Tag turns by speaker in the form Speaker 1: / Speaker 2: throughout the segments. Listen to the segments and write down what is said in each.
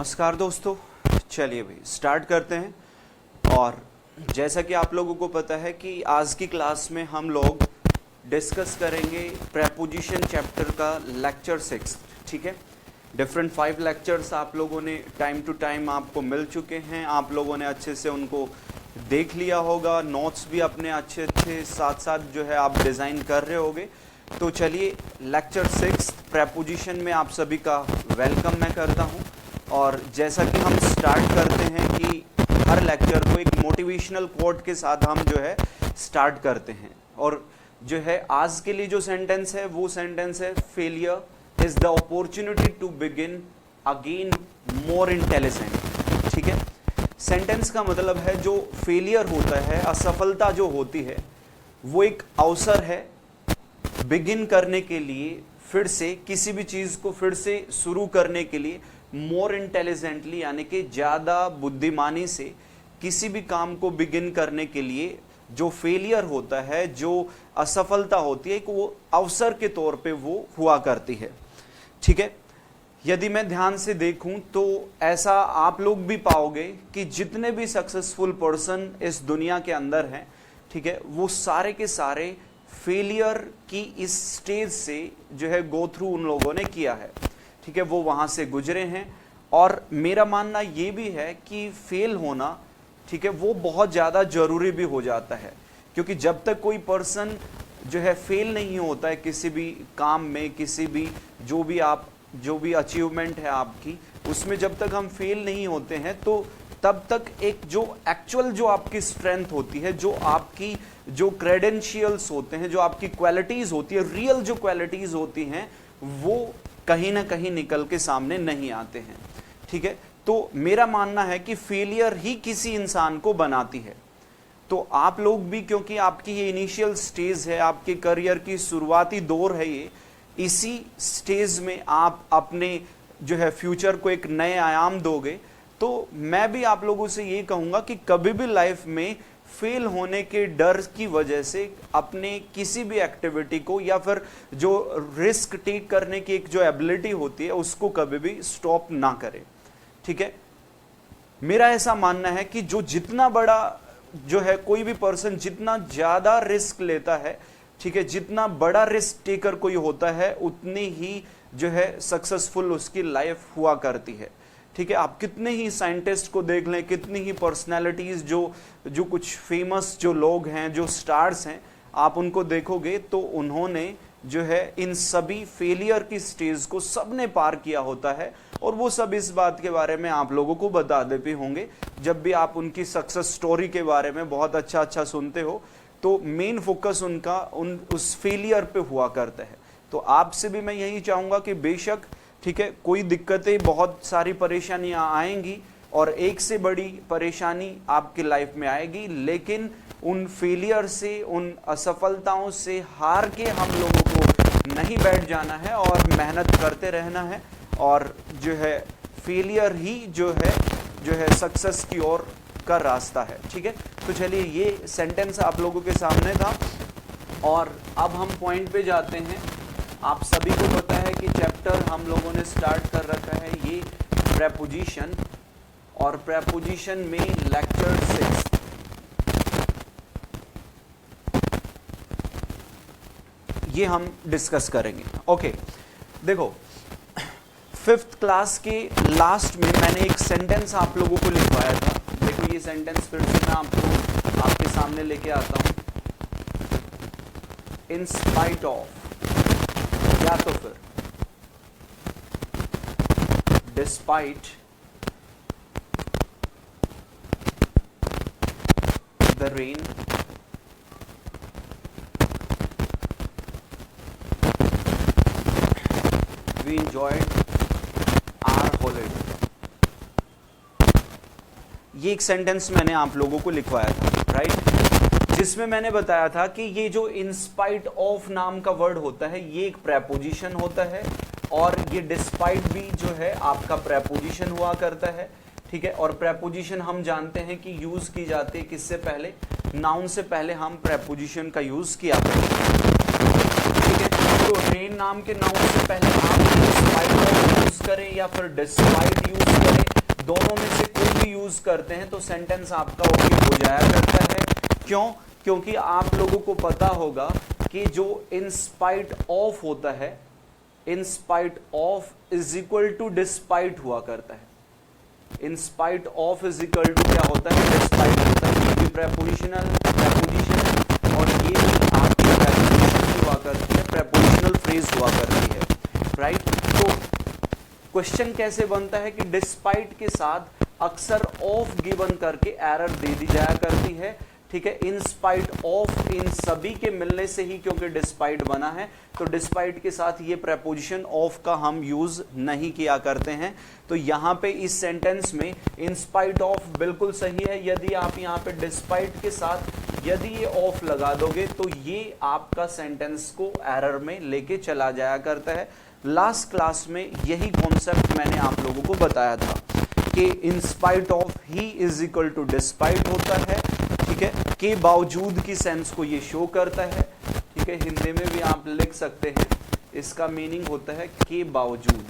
Speaker 1: नमस्कार दोस्तों, चलिए भाई स्टार्ट करते हैं। और जैसा कि आप लोगों को पता है कि आज की क्लास में हम लोग डिस्कस करेंगे प्रेपोजिशन चैप्टर का लेक्चर 6। ठीक है, डिफरेंट 5 लेक्चर्स आप लोगों ने टाइम टू टाइम आपको मिल चुके हैं। आप लोगों ने अच्छे से उनको देख लिया होगा, नोट्स भी अपने अच्छे अच्छे साथ साथ जो है आप डिज़ाइन कर रहे होगे। तो चलिए लेक्चर 6 प्रेपोजिशन में आप सभी का वेलकम मैं करता हूं। और जैसा कि हम स्टार्ट करते हैं कि हर लेक्चर को एक मोटिवेशनल कोट के साथ हम जो है स्टार्ट करते हैं। और जो है आज के लिए जो सेंटेंस है वो सेंटेंस है, failure is the opportunity to begin again more intelligent. ठीक है, सेंटेंस का मतलब है जो फेलियर होता है, असफलता जो होती है, वो एक अवसर है बिगिन करने के लिए, फिर से किसी भी चीज को फिर से शुरू करने के लिए मोर इंटेलिजेंटली, यानी कि ज्यादा बुद्धिमानी से किसी भी काम को बिगिन करने के लिए जो फेलियर होता है, जो असफलता होती है, वो अवसर के तौर पे वो हुआ करती है। ठीक है, यदि मैं ध्यान से देखूं तो ऐसा आप लोग भी पाओगे कि जितने भी सक्सेसफुल पर्सन इस दुनिया के अंदर हैं, ठीक है, वो सारे के सारे फेलियर की इस स्टेज से जो है गो थ्रू उन लोगों ने किया है। ठीक है, वो वहां से गुजरे हैं। और मेरा मानना ये भी है कि फेल होना, ठीक है, वो बहुत ज्यादा जरूरी भी हो जाता है। क्योंकि जब तक कोई पर्सन जो है फेल नहीं होता है किसी भी काम में, किसी भी जो भी अचीवमेंट है आपकी, उसमें जब तक हम फेल नहीं होते हैं तो तब तक एक जो एक्चुअल जो आपकी स्ट्रेंथ होती है, जो आपकी जो क्रेडेंशियल्स होते हैं, जो आपकी क्वालिटीज होती है, रियल जो क्वालिटीज होती हैं, वो कहीं ना कहीं निकल के सामने नहीं आते हैं। ठीक है, तो मेरा मानना है कि फेलियर ही किसी इंसान को बनाती है। तो आप लोग भी, क्योंकि आपकी ये इनिशियल स्टेज है, आपके करियर की शुरुआती दौर है ये, इसी स्टेज में आप अपने जो है फ्यूचर को एक नए आयाम दोगे। तो मैं भी आप लोगों से ये कहूंगा कि कभी भी लाइफ में फेल होने के डर की वजह से अपने किसी भी एक्टिविटी को या फिर जो रिस्क टेक करने की एक जो एबिलिटी होती है उसको कभी भी स्टॉप ना करें। ठीक है, मेरा ऐसा मानना है कि जो जितना बड़ा जो है कोई भी पर्सन जितना ज्यादा रिस्क लेता है, ठीक है, जितना बड़ा रिस्क टेकर कोई होता है, उतनी ही जो है सक्सेसफुल उसकी लाइफ हुआ करती है। ठीक है, आप कितने ही साइंटिस्ट को देख लें, कितनी ही पर्सनालिटीज जो कुछ फेमस जो लोग हैं, जो स्टार्स हैं, आप उनको देखोगे तो उन्होंने जो है इन सभी फेलियर की स्टेज को सबने पार किया होता है। और वो सब इस बात के बारे में आप लोगों को बताते भी होंगे। जब भी आप उनकी सक्सेस स्टोरी के बारे में बहुत अच्छा सुनते हो तो मेन फोकस उनका उस फेलियर पे हुआ करता है। तो आपसे भी मैं यही चाहूंगा कि बेशक, ठीक है, कोई दिक्कतें, बहुत सारी परेशानियां आएंगी और एक से बड़ी परेशानी आपकी लाइफ में आएगी, लेकिन उन फेलियर से, उन असफलताओं से हार के हम लोगों को नहीं बैठ जाना है और मेहनत करते रहना है। और जो है फेलियर ही जो है सक्सेस की ओर का रास्ता है। ठीक है, तो चलिए ये सेंटेंस आप लोगों के सामने था और अब हम पॉइंट पे जाते हैं। आप सभी को पता है कि चैप्टर हम लोगों ने स्टार्ट कर रखा है ये प्रेपोजिशन, और प्रेपोजिशन में लेक्चर 6 ये हम डिस्कस करेंगे। ओके, देखो 5th क्लास के लास्ट में मैंने एक सेंटेंस आप लोगों को लिखवाया था। देखो ये सेंटेंस फिर से मैं आपके सामने लेके आता हूं। इन स्पाइट ऑफ, या तो फिर despite the rain, we enjoyed our holiday. ये एक सेंटेंस मैंने आप लोगों को लिखवाया था, राइट, जिसमें मैंने बताया था कि ये जो इन स्पाइट ऑफ नाम का वर्ड होता है ये एक प्रेपोजिशन होता है, और ये डिस्पाइट भी जो है आपका प्रेपोजिशन हुआ करता है। ठीक है, और प्रेपोजिशन हम जानते हैं कि यूज की जाती है किससे पहले, नाउन से पहले हम प्रेपोजिशन का यूज किया करते हैं। ठीक है, तो रेन नाम के नाउन से पहले आप डिस्पाइट यूज करें या फिर डिस्पाइट यूज करें, दोनों में से कोई भी यूज करते हैं तो सेंटेंस आपका ओके हो जाया करता है। क्यों? क्योंकि आप लोगों को पता होगा कि जो इन स्पाइट ऑफ होता है, in spite of is equal to despite हुआ करता है। In spite of is equal to क्या होता है? डिस्पाइट होता है। ये भी प्रेपोजिशन है और ये भी आपकी प्रेपोजिशन हुआ करती है, प्रेपोजिशनल फ्रेज हुआ करती है, राइट। तो क्वेश्चन कैसे बनता है कि डिस्पाइट के साथ अक्सर ऑफ गिवन करके एरर दे दी जाया करती है, ठीक है। इन स्पाइट ऑफ इन सभी के मिलने से ही क्योंकि डिस्पाइट बना है, तो डिस्पाइट के साथ ये प्रेपोजिशन ऑफ का हम यूज नहीं किया करते हैं। तो यहां पे इस सेंटेंस में इन स्पाइट ऑफ बिल्कुल सही है। यदि आप यहां पे डिस्पाइट के साथ यदि ये ऑफ लगा दोगे तो ये आपका सेंटेंस को एरर में लेके चला जाया करता है। लास्ट क्लास में यही कॉन्सेप्ट मैंने आप लोगों को बताया था कि इन स्पाइट ऑफ ही इज इक्वल टू डिस्पाइट होता है, ठीक है। के बावजूद की सेंस को ये शो करता है, ठीक है। हिंदी में भी आप लिख सकते हैं, इसका मीनिंग होता है के बावजूद,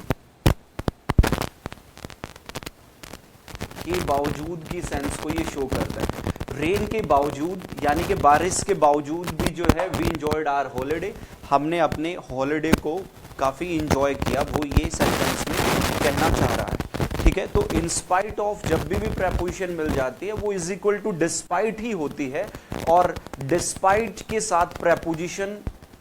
Speaker 1: के बावजूद की सेंस को ये शो करता है। रेन के बावजूद यानी कि बारिश के बावजूद भी जो है वी एंजॉयड आवर हॉलिडे, हमने अपने हॉलिडे को काफी इंजॉय किया, वो ये सेंटेंस में कहना चाह रहा है, ठीक है। तो इन स्पाइट ऑफ जब भी प्रेपोजिशन मिल जाती है वो इज इक्वल टू डिस्पाइट ही होती है, और डिस्पाइट के साथ प्रेपोजिशन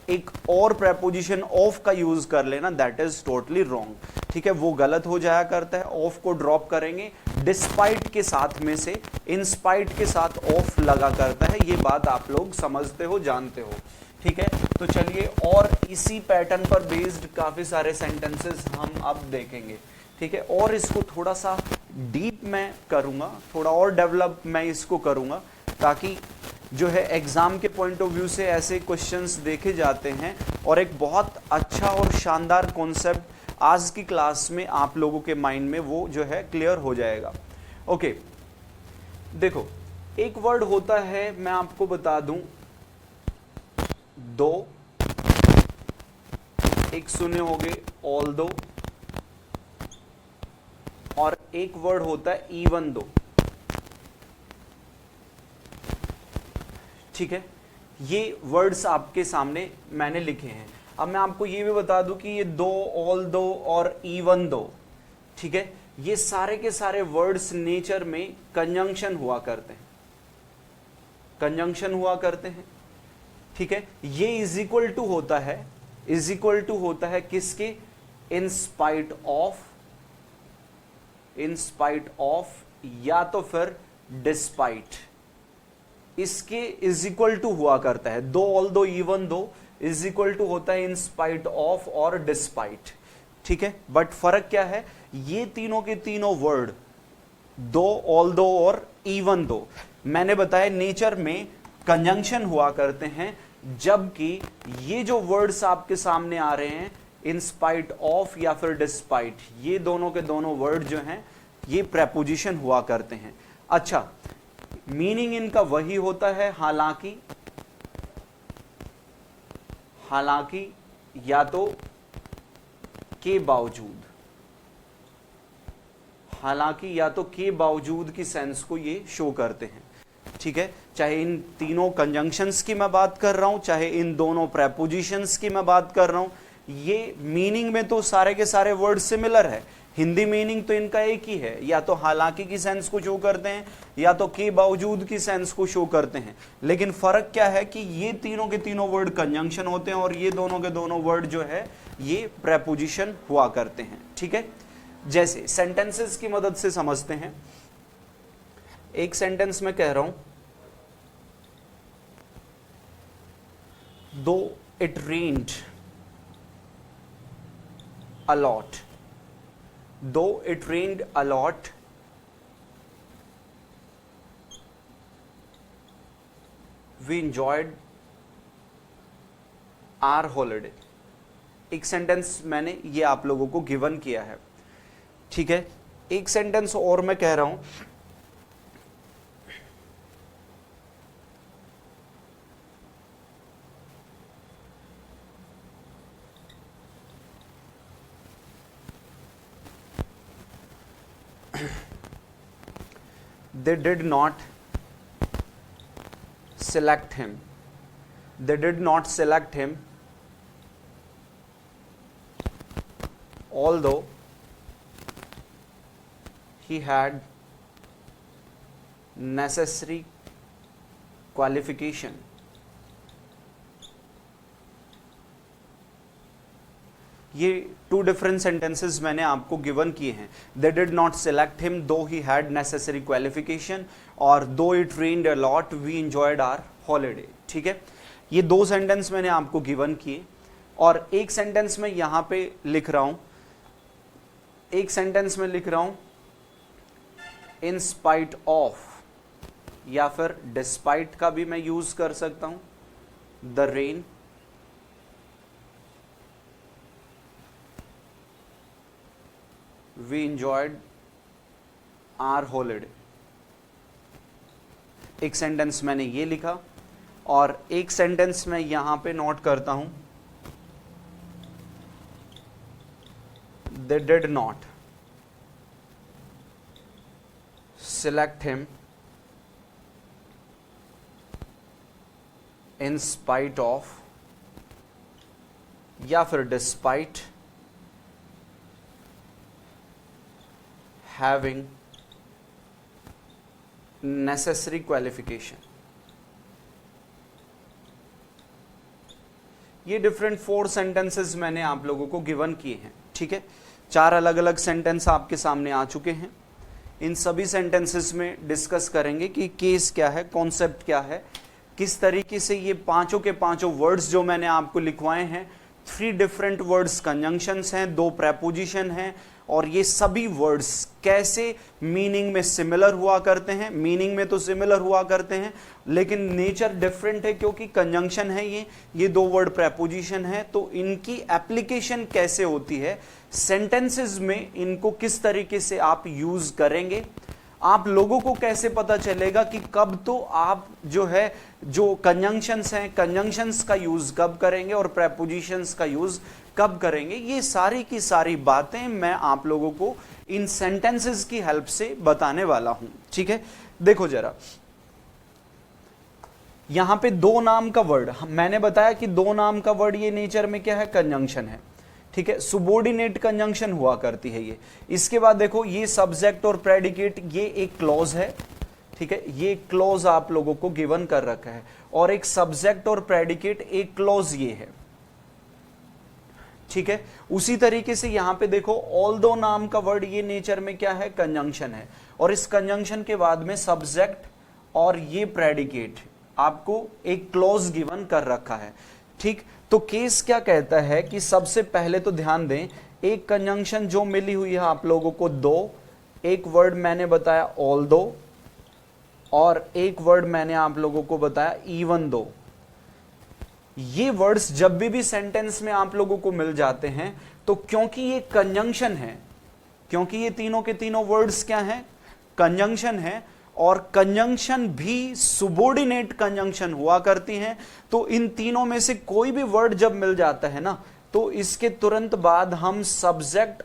Speaker 1: एक और प्रेपोजिशन ऑफ का यूज कर लेना दैट इज टोटली रॉन्ग, ठीक है। वो गलत हो जाया करता है। ऑफ को ड्रॉप करेंगे, डिस्पाइट के साथ में से इन स्पाइट के साथ ऑफ लगा करता है। ये बात आप लोग समझते हो, जानते हो, ठीक है। तो चलिए और इसी पैटर्न पर बेस्ड काफी सारे सेंटेंसेस हम अब देखेंगे, ठीक है। और इसको थोड़ा सा डीप मैं करूंगा, थोड़ा और डेवलप मैं इसको करूंगा, ताकि जो है एग्जाम के पॉइंट ऑफ व्यू से ऐसे क्वेश्चंस देखे जाते हैं और एक बहुत अच्छा और शानदार कॉन्सेप्ट आज की क्लास में आप लोगों के माइंड में वो जो है क्लियर हो जाएगा। ओके, देखो एक वर्ड होता है, मैं आपको बता दूं, दो, एक सुने होगे ऑल दो, और एक वर्ड होता है इवन दो, ठीक है। ये वर्ड्स आपके सामने मैंने लिखे हैं। अब मैं आपको ये भी बता दूं कि ये दो, ऑल दो और इवन दो, ठीक है, ये सारे के सारे वर्ड्स नेचर में कंजंक्शन हुआ करते हैं, कंजंक्शन हुआ करते हैं, ठीक है। ये इज इक्वल टू होता है, इज इक्वल टू होता है किसके? इन spite of, in spite of या तो फिर डिस्पाइट, इसके इज इक्वल टू हुआ करता है। दो, ऑल दो, even though is equal to होता है इन स्पाइट ऑफ और डिस्पाइट, ठीक है। बट फर्क क्या है? ये तीनों के तीनों वर्ड, दो, ऑल दो और इवन दो, मैंने बताया नेचर में कंजंक्शन हुआ करते हैं, जबकि ये जो वर्ड्स आपके सामने आ रहे हैं इन स्पाइट ऑफ या फिर डिस्पाइट, ये दोनों के दोनों वर्ड जो हैं ये प्रेपोजिशन हुआ करते हैं। अच्छा, मीनिंग इनका वही होता है, हालांकि, हालांकि या तो के बावजूद, हालांकि या तो के बावजूद की सेंस को ये शो करते हैं, ठीक है। चाहे इन तीनों कंजंक्शंस की मैं बात कर रहा हूं, चाहे इन दोनों प्रेपोजिशंस की मैं बात कर रहा हूं, ये मीनिंग में तो सारे के सारे वर्ड सिमिलर है। हिंदी मीनिंग तो इनका एक ही है, या तो हालांकि की सेंस को शो करते हैं या तो के बावजूद की सेंस को शो करते हैं। लेकिन फर्क क्या है कि ये तीनों के तीनों वर्ड कंजंक्शन होते हैं और ये दोनों के दोनों वर्ड जो है ये प्रेपोजिशन हुआ करते हैं, ठीक है। जैसे सेंटेंसेस की मदद से समझते हैं। एक सेंटेंस में कह रहा हूं, दो it rained a lot, though it rained a lot, we enjoyed our holiday। एक सेंटेंस मैंने ये आप लोगों को गिवन किया है, ठीक है। एक सेंटेंस और मैं कह रहा हूं, they did not select him, they did not select him although he had necessary qualification. ये टू डिफरेंट सेंटेंसेस मैंने आपको गिवन किए हैं. They did not select him though he had necessary qualification, और though it rained a lot we enjoyed our holiday. ठीक है, ये दो सेंटेंस मैंने आपको गिवन किए, और एक सेंटेंस में यहां पे लिख रहा हूं, एक सेंटेंस में लिख रहा हूं इन स्पाइट ऑफ, या फिर डिस्पाइट का भी मैं यूज कर सकता हूं. The rain we enjoyed our holiday. एक सेंटेंस मैंने ये लिखा, और एक सेंटेंस मैं यहां पे नोट करता हूं, they did not select him in spite of, या फिर despite having necessary qualification. ये डिफरेंट 4 सेंटेंसेस मैंने आप लोगों को गिवन किए हैं. ठीक है, 4 अलग अलग सेंटेंस आपके सामने आ चुके हैं. इन सभी सेंटेंसेस में डिस्कस करेंगे कि केस क्या है, कॉन्सेप्ट क्या है, किस तरीके से ये पांचों के पांचों वर्ड्स जो मैंने आपको लिखवाए हैं, 3 डिफरेंट वर्ड्स कंजंक्शंस हैं, 2 प्रेपोजिशन हैं, और ये सभी वर्ड्स कैसे मीनिंग में सिमिलर हुआ करते हैं. मीनिंग में तो सिमिलर हुआ करते हैं, लेकिन नेचर डिफरेंट है, क्योंकि कंजंक्शन है ये 2 वर्ड प्रेपोजिशन है. तो इनकी एप्लीकेशन कैसे होती है सेंटेंसेस में, इनको किस तरीके से आप यूज करेंगे, आप लोगों को कैसे पता चलेगा कि कब तो आप जो कंजंक्शंस हैं, कंजंक्शंस का यूज कब करेंगे और प्रेपोजिशंस का यूज कब करेंगे, ये सारी की सारी बातें मैं आप लोगों को इन सेंटेंसेस की हेल्प से बताने वाला हूं. ठीक है, देखो जरा, यहां पे 2 नाम का वर्ड, मैंने बताया कि 2 नाम का वर्ड ये नेचर में क्या है, कंजंक्शन है. ठीक है, सुबोर्डिनेट कंजंक्शन हुआ करती है ये. इसके बाद देखो, ये सब्जेक्ट और प्रेडिकेट, ये एक क्लॉज है. ठीक है, ये क्लॉज आप लोगों को गिवन कर रखा है, और एक सब्जेक्ट और प्रेडिकेट एक क्लॉज ये है. ठीक है, उसी तरीके से यहां पे देखो, ऑल्दो नाम का वर्ड ये नेचर में क्या है, कंजंक्शन है, और इस कंजंक्शन के बाद में सब्जेक्ट और ये प्रेडिकेट आपको एक क्लॉज गिवन कर रखा है. ठीक, तो केस क्या कहता है कि सबसे पहले तो ध्यान दें, एक कंजंक्शन जो मिली हुई है आप लोगों को 2, एक वर्ड मैंने बताया ऑल्दो, और एक वर्ड मैंने आप लोगों को बताया इवन दो. ये वर्ड्स जब भी सेंटेंस में आप लोगों को मिल जाते हैं, तो क्योंकि ये कंजंक्शन है, क्योंकि ये तीनों के तीनों वर्ड्स क्या हैं, कंजंक्शन है, और कंजंक्शन भी सुबोर्डिनेट कंजंक्शन हुआ करती हैं, तो इन तीनों में से कोई भी वर्ड जब मिल जाता है ना, तो इसके तुरंत बाद हम सब्जेक्ट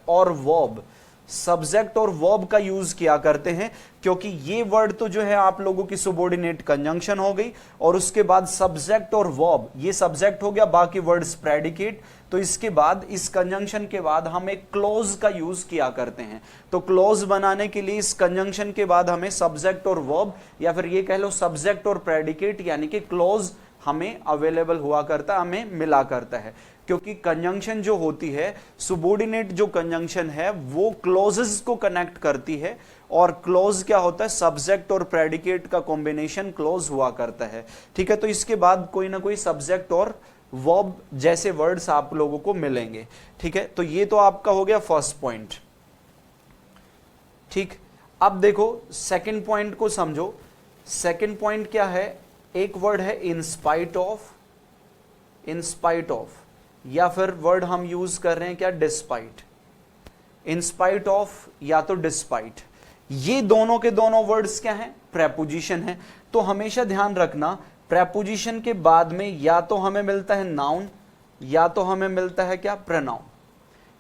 Speaker 1: और वर्ब का यूज किया करते हैं, क्योंकि ये वर्ड तो जो है आप लोगों की सुबोर्डिनेट कंजंक्शन हो गई, और उसके बाद सब्जेक्ट और वर्ब, ये सब्जेक्ट हो गया, बाकी वर्ड्स प्रेडिकेट. तो इसके बाद, इस कंजंक्शन के बाद हम एक क्लॉज का यूज किया करते हैं. तो क्लॉज बनाने के लिए इस कंजंक्शन के बाद हमें सब्जेक्ट और वर्ब, या फिर ये कह लो सब्जेक्ट और प्रेडिकेट, यानी कि क्लॉज हमें अवेलेबल हुआ करता, हमें मिला करता है. क्योंकि कंजंक्शन जो होती है, सुबोर्डिनेट जो कंजंक्शन है, वो क्लॉजेस को कनेक्ट करती है, और क्लॉज क्या होता है, सब्जेक्ट और प्रेडिकेट का कॉम्बिनेशन क्लॉज हुआ करता है. ठीक है, तो इसके बाद कोई ना कोई सब्जेक्ट और वर्ब जैसे वर्ड्स आप लोगों को मिलेंगे. ठीक है, तो ये तो आपका हो गया फर्स्ट पॉइंट. ठीक, अब देखो सेकंड पॉइंट को समझो. सेकंड पॉइंट क्या है, एक वर्ड है इन स्पाइट ऑफ, या फिर वर्ड हम यूज कर रहे हैं क्या, डिस्पाइट. इन स्पाइट ऑफ या तो डिस्पाइट, ये दोनों के दोनों वर्ड्स क्या हैं, प्रेपोजिशन है. तो हमेशा ध्यान रखना, प्रेपोजिशन के बाद में या तो हमें मिलता है नाउन, या तो हमें मिलता है क्या, प्रोनाउन,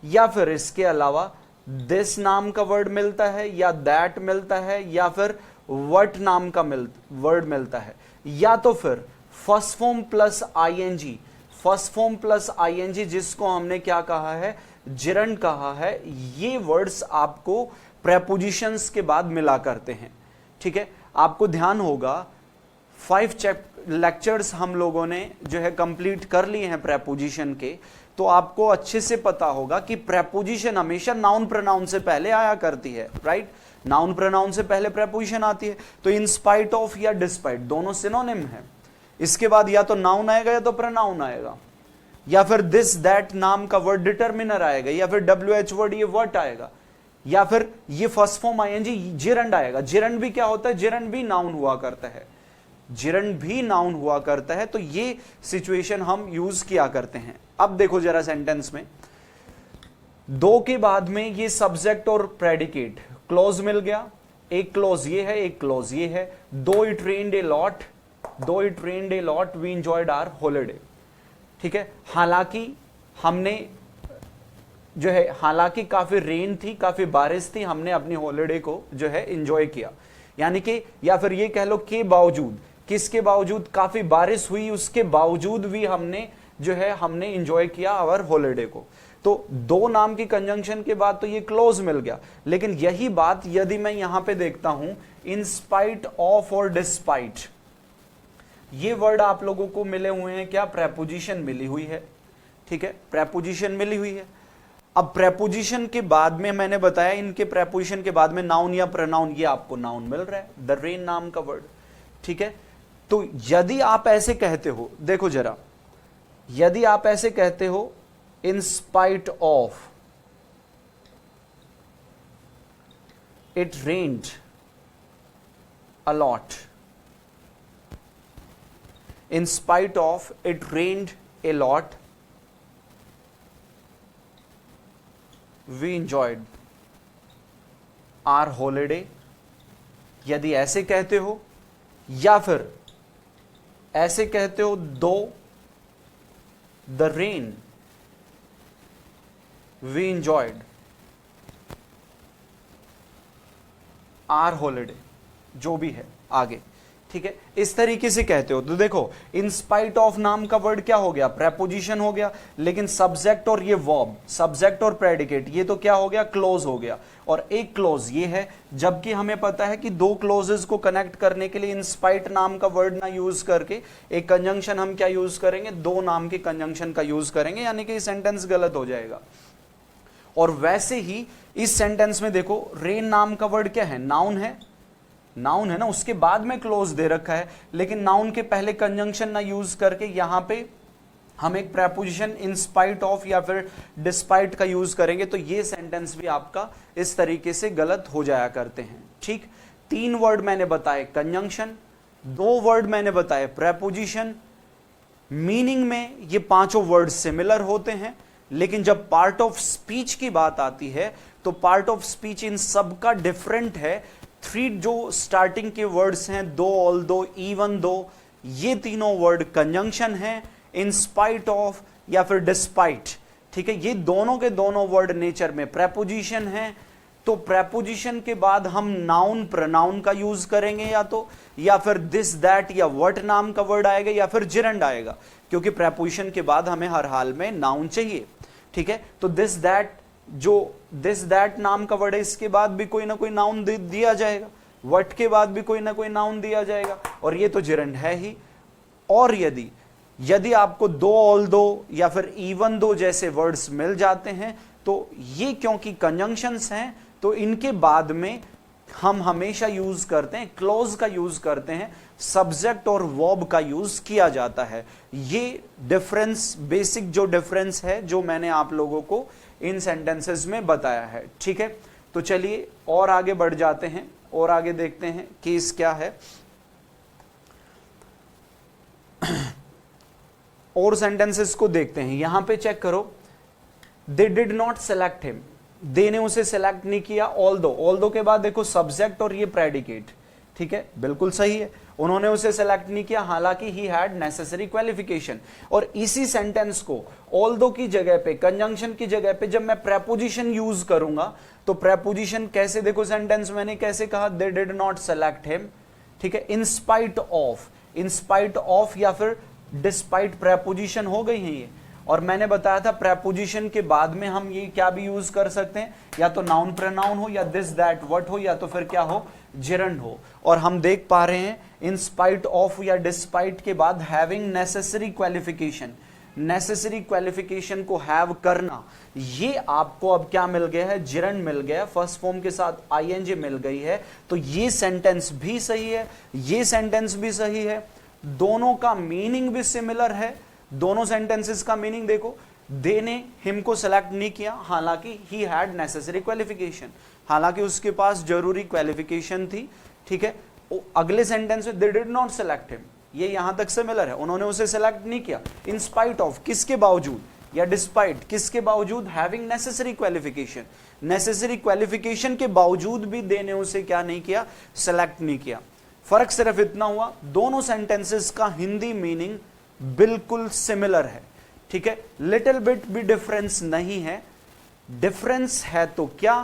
Speaker 1: या फिर इसके अलावा दिस नाम का वर्ड मिलता है, या दैट मिलता है, या फिर वट नाम का वर्ड मिलता है, या तो फिर first form plus ING, first form plus ING जिसको हमने क्या कहा है, जिरंड कहा है, ये वर्ड्स आपको प्रेपोजिशंस के बाद मिला करते हैं। ठीक है, आपको ध्यान होगा 5 लेक्चर्स हम लोगों ने जो है कंप्लीट कर लिए हैं प्रेपोजिशन के, तो आपको अच्छे से पता होगा कि प्रेपोजिशन हमेशा नाउन प्रोनाउन से पहले आया करती है, राइट। नाउन प्रोनाउन से पहले प्रेपोजिशन आती है, तो इन स्पाइट ऑफ या डिस्पाइट दोनों सिनोनिम है। इसके बाद या तो नाउन आएगा या तो प्रोनाउन आएगा, या फिर दिस दैट नाम का वर्ड डिटर्मिनर आएगा, या फिर WH वर्ड ये वर्ड आएगा, या फिर ये फर्स्ट फॉर्म आईएनजी जिरंड आएगा। जिरंड भी क्या होता है, जिरंड भी नाउन हुआ करता है, जिरंड भी नाउन हुआ करता है। तो ये सिचुएशन हम यूज किया करते हैं। अब देखो जरा सेंटेंस में, दो के बाद में ये सब्जेक्ट और प्रेडिकेट क्लोज मिल गया, एक क्लोज ये है, एक क्लोज ये है। Though it rained a lot, though it rained a lot we enjoyed our holiday. ठीक है, हालांकि हमने जो है, हालांकि काफी रेन थी, काफी बारिश थी, हमने अपनी हॉलिडे को जो है एंजॉय किया। यानी कि, या फिर ये कह लो के बावजूद, किसके बावजूद, काफी बारिश हुई उसके बावजूद भी हमने जो है हमने एंजॉय किया आवर हॉलिडे को। तो दो नाम की कंजंक्शन के बाद तो ये क्लोज मिल गया। लेकिन यही बात यदि मैं यहां पे देखता हूं, इन स्पाइट ऑफ और डिस्पाइट, ये वर्ड आप लोगों को मिले हुए हैं क्या, प्रेपोजिशन मिली हुई है। ठीक है, प्रेपोजिशन मिली हुई है। अब प्रेपोजिशन के बाद में मैंने बताया, इनके प्रेपोजिशन के बाद में नाउन या प्रोनाउन, ये आपको नाउन मिल रहा है, द रेन नाम का वर्ड। ठीक है, तो यदि आप ऐसे कहते हो, देखो जरा, यदि आप ऐसे कहते हो in spite of it rained a lot, in spite of it rained a lot we enjoyed our holiday, यदि ऐसे कहते हो, या फिर ऐसे कहते हो, though the rain we enjoyed our holiday, जो भी है आगे। ठीक है, इस तरीके से कहते हो। तो देखो, इन स्पाइट ऑफ नाम का वर्ड क्या हो गया, प्रेपोजिशन हो गया, लेकिन सब्जेक्ट और ये वर्ब, सब्जेक्ट और प्रेडिकेट, ये तो क्या हो गया, क्लोज हो गया। और एक क्लोज ये है, जबकि हमें पता है कि दो क्लोजेस को कनेक्ट करने के लिए इन स्पाइट नाम का वर्ड ना यूज करके एक कंजंक्शन हम क्या यूज करेंगे, दो नाम के कंजंक्शन का यूज करेंगे, यानी कि सेंटेंस गलत हो जाएगा। और वैसे ही इस सेंटेंस में देखो, रेन नाम का वर्ड क्या है, नाउन है, नाउन है ना, उसके बाद में क्लोज दे रखा है, लेकिन नाउन के पहले कंजंक्शन ना यूज करके यहां पे हम एक प्रेपोजिशन इन स्पाइट ऑफ या फिर डिस्पाइट का यूज करेंगे, तो ये सेंटेंस भी आपका इस तरीके से गलत हो जाया करते हैं। ठीक, 3 वर्ड मैंने बताए कंजंक्शन, 2 वर्ड मैंने बताए प्रेपोजिशन। मीनिंग में ये पांचों वर्ड सिमिलर होते हैं, लेकिन जब पार्ट ऑफ स्पीच की बात आती है तो पार्ट ऑफ स्पीच इन सब का डिफरेंट है। 3 जो स्टार्टिंग के वर्ड्स हैं, दो, ऑल दो, इवन दो, ये तीनों वर्ड कंजंक्शन हैं, इन स्पाइट ऑफ या फिर डिस्पाइट। ठीक है, ये दोनों के दोनों वर्ड नेचर में प्रेपोजिशन हैं। तो प्रेपोजिशन के बाद हम नाउन प्रोनाउन का यूज करेंगे, या फिर दिस दैट या व्हाट नाम का वर्ड आएगा, या फिर जिरंड आएगा, क्योंकि प्रेपोजिशन के बाद हमें हर हाल में नाउन चाहिए। ठीक है, तो दिस दैट नाम का वर्ड है, इसके बाद भी कोई ना कोई नाउन दिया जाएगा, व्हाट के बाद भी कोई ना कोई नाउन दिया जाएगा, और ये तो जिरंड है ही। और यदि आपको दो, ऑल दो या फिर इवन दो जैसे वर्ड्स मिल जाते हैं, तो ये क्योंकि कंजंक्शंस हैं, तो इनके बाद में हम हमेशा यूज करते हैं, क्लोज का यूज करते हैं, सब्जेक्ट और वर्ब का यूज किया जाता है। ये डिफरेंस, बेसिक जो डिफरेंस है, जो मैंने आप लोगों को इन सेंटेंसेस में बताया है। ठीक है, तो चलिए और आगे बढ़ जाते हैं और आगे देखते हैं केस क्या है। और सेंटेंसेस को देखते हैं। यहां पे चेक करो, they did not select him, they ने उसे सेलेक्ट नहीं किया। ऑल्दो के बाद देखो सब्जेक्ट और ये प्रेडिकेट, ठीक है, बिल्कुल सही है। उन्होंने उसे सेलेक्ट नहीं किया, हालांकि ही हैड नेसेसरी क्वालिफिकेशन। और इसी सेंटेंस को ऑल्दो की जगह पे, कंजंक्शन की जगह पे जब मैं प्रेपोजिशन यूज करूंगा तो प्रेपोजिशन कैसे, देखो सेंटेंस मैंने कैसे कहा, दे डिड नॉट सेलेक्ट हिम, ठीक है, इन स्पाइट ऑफ या फिर डिस्पाइट प्रेपोजिशन हो गई है ये। और मैंने बताया था प्रेपोजिशन के बाद में हम ये क्या भी यूज कर सकते हैं, या तो नाउन प्रोनाउन हो, या दिस दैट व्हाट हो, या तो फिर क्या हो, जिरंड हो। और हम देख पा रहे हैं इन स्पाइट ऑफ या डिस्पाइट के बाद having necessary qualification, necessary qualification को हैव करना, ये आपको अब क्या मिल गया है, जिरंड मिल गया, फर्स्ट फॉर्म के साथ आईएनजी मिल गई है। तो ये सेंटेंस भी सही है, ये सेंटेंस भी सही है, दोनों का मीनिंग भी सिमिलर है। दोनों सेंटेंसेस का मीनिंग देखो, दे ने हिम को सेलेक्ट नहीं किया, हालांकि ही हैड नेसेसरी क्वालिफिकेशन, हालांकि उसके पास जरूरी क्वालिफिकेशन थी, ठीक है। अगले सेंटेंस में दे डिड नॉट सेलेक्ट हिम, ये यहां तक सिमिलर है, उन्होंने उसे सेलेक्ट नहीं किया। इन स्पाइट ऑफ किसके बावजूद, या डिस्पाइट किसके बावजूद, having necessary qualification, necessary qualification के बावजूद भी दे ने उसे क्या नहीं किया, सेलेक्ट नहीं किया। फर्क सिर्फ इतना हुआ, दोनों सेंटेंसेस का हिंदी मीनिंग बिल्कुल सिमिलर है, ठीक है, लिटिल बिट भी डिफरेंस नहीं है। डिफरेंस है तो क्या,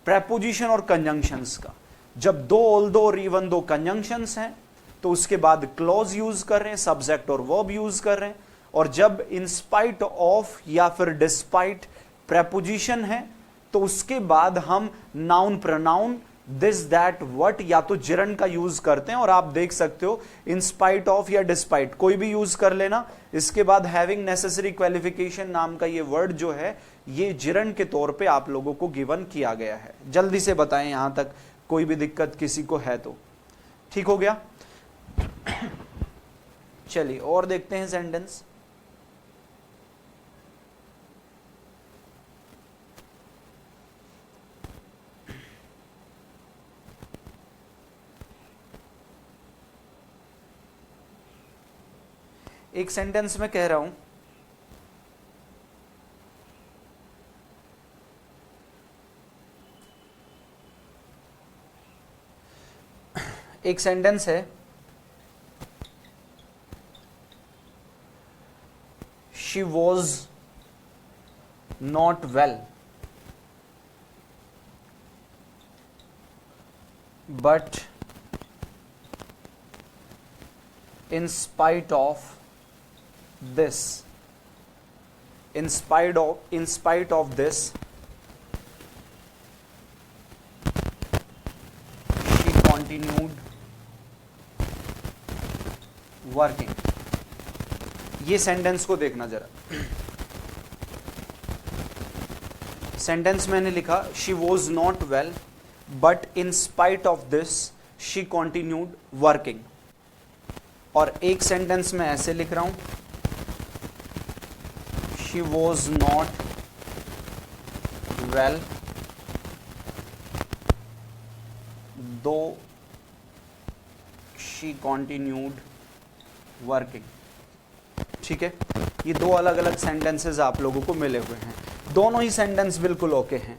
Speaker 1: प्रेपोजिशन और कंजंक्शंस का। जब दो ऑल्दो और इवन दो कंजंक्शंस हैं तो उसके बाद क्लॉज यूज कर रहे हैं, सब्जेक्ट और वर्ब यूज कर रहे हैं। और जब इन स्पाइट ऑफ या फिर डिस्पाइट प्रेपोजिशन है तो उसके बाद हम noun pronoun this that what या तो जिरंड का यूज करते हैं। और आप देख सकते हो इन स्पाइट ऑफ या डिस्पाइट कोई भी यूज कर लेना, इसके बाद हैविंग नेसेसरी क्वालिफिकेशन नाम का ये वर्ड जो है ये जिरंड के तौर पे आप लोगों को गिवन किया गया है। जल्दी से बताएं यहां तक कोई भी दिक्कत किसी को है तो, ठीक हो गया। चलिए और देखते हैं सेंटेंस। एक सेंटेंस में कह रहा हूं, एक सेंटेंस है, she was not well but in spite of this, in spite of this she continued working। ये सेंटेंस को देखना जरा, सेंटेंस मैंने लिखा she was not well but in spite of this she continued working। और एक sentence में ऐसे लिख रहा हूं, शी वॉज नॉट वेल दो शी कॉन्टिन्यूड वर्किंग, ठीक है। ये दो अलग अलग सेंटेंसेस आप लोगों को मिले हुए हैं, दोनों ही सेंटेंस बिल्कुल ओके हैं,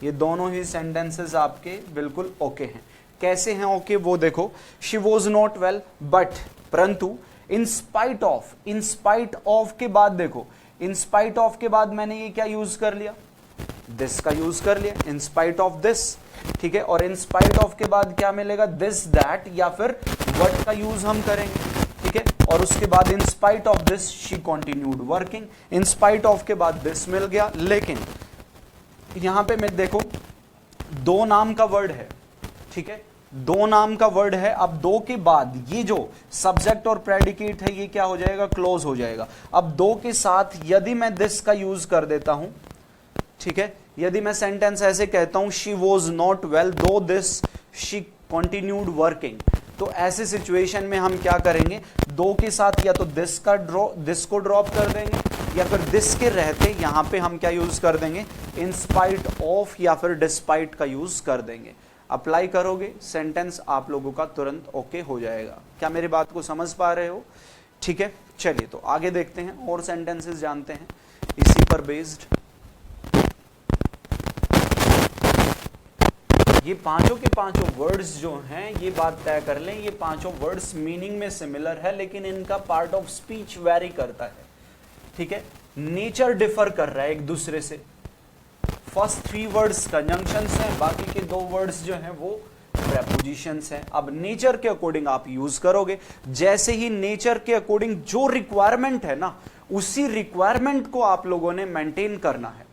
Speaker 1: ये दोनों ही सेंटेंसेस आपके बिल्कुल ओके हैं। कैसे हैं ओके वो देखो, she was not well but, परंतु, इन स्पाइट ऑफ के बाद देखो, इन स्पाइट ऑफ के बाद मैंने ये क्या यूज कर लिया, दिस का यूज कर लिया, इन स्पाइट ऑफ दिस, ठीक है। और इन स्पाइट ऑफ के बाद क्या मिलेगा, दिस दैट या फिर व्हाट का यूज हम करेंगे, ठीक है। और उसके बाद इन spite of this she continued working, in spite of के बाद दिस मिल गया। लेकिन यहां पे मैं देखो दो नाम का वर्ड है, ठीक है, दो नाम का वर्ड है। अब दो के बाद ये जो सब्जेक्ट और प्रेडिकेट है ये क्या हो जाएगा, क्लोज हो जाएगा। अब दो के साथ यदि मैं दिस का यूज कर देता हूं, ठीक है, यदि मैं सेंटेंस ऐसे कहता हूं, शी वॉज नॉट वेल दो दिस शी कॉन्टिन्यूड वर्किंग, तो ऐसे सिचुएशन में हम क्या करेंगे, दो के साथ या तो दिस को ड्रॉप कर देंगे या फिर दिस के रहते यहां पे हम क्या यूज कर देंगे, इन स्पाइट ऑफ या फिर डिस्पाइट का यूज कर देंगे। अप्लाई करोगे सेंटेंस आप लोगों का तुरंत ओके हो जाएगा। क्या मेरी बात को समझ पा रहे हो, ठीक है। चलिए तो आगे देखते हैं और सेंटेंसेस जानते हैं इसी पर बेस्ड। ये पांचों के पांचों वर्ड्स जो हैं, ये बात तय कर लें, ये पांचों वर्ड्स मीनिंग में सिमिलर है, लेकिन इनका पार्ट ऑफ स्पीच वेरी करता है, ठीक है, नेचर डिफर कर रहा है एक दूसरे से। फर्स्ट 3 वर्ड्स कंजंक्शंस हैं, बाकी के 2 वर्ड्स जो हैं वो प्रेपोजिशंस हैं। अब नेचर के अकॉर्डिंग आप यूज करोगे, जैसे ही नेचर के अकॉर्डिंग जो रिक्वायरमेंट है ना, उसी रिक्वायरमेंट को आप लोगों ने मेंटेन करना है,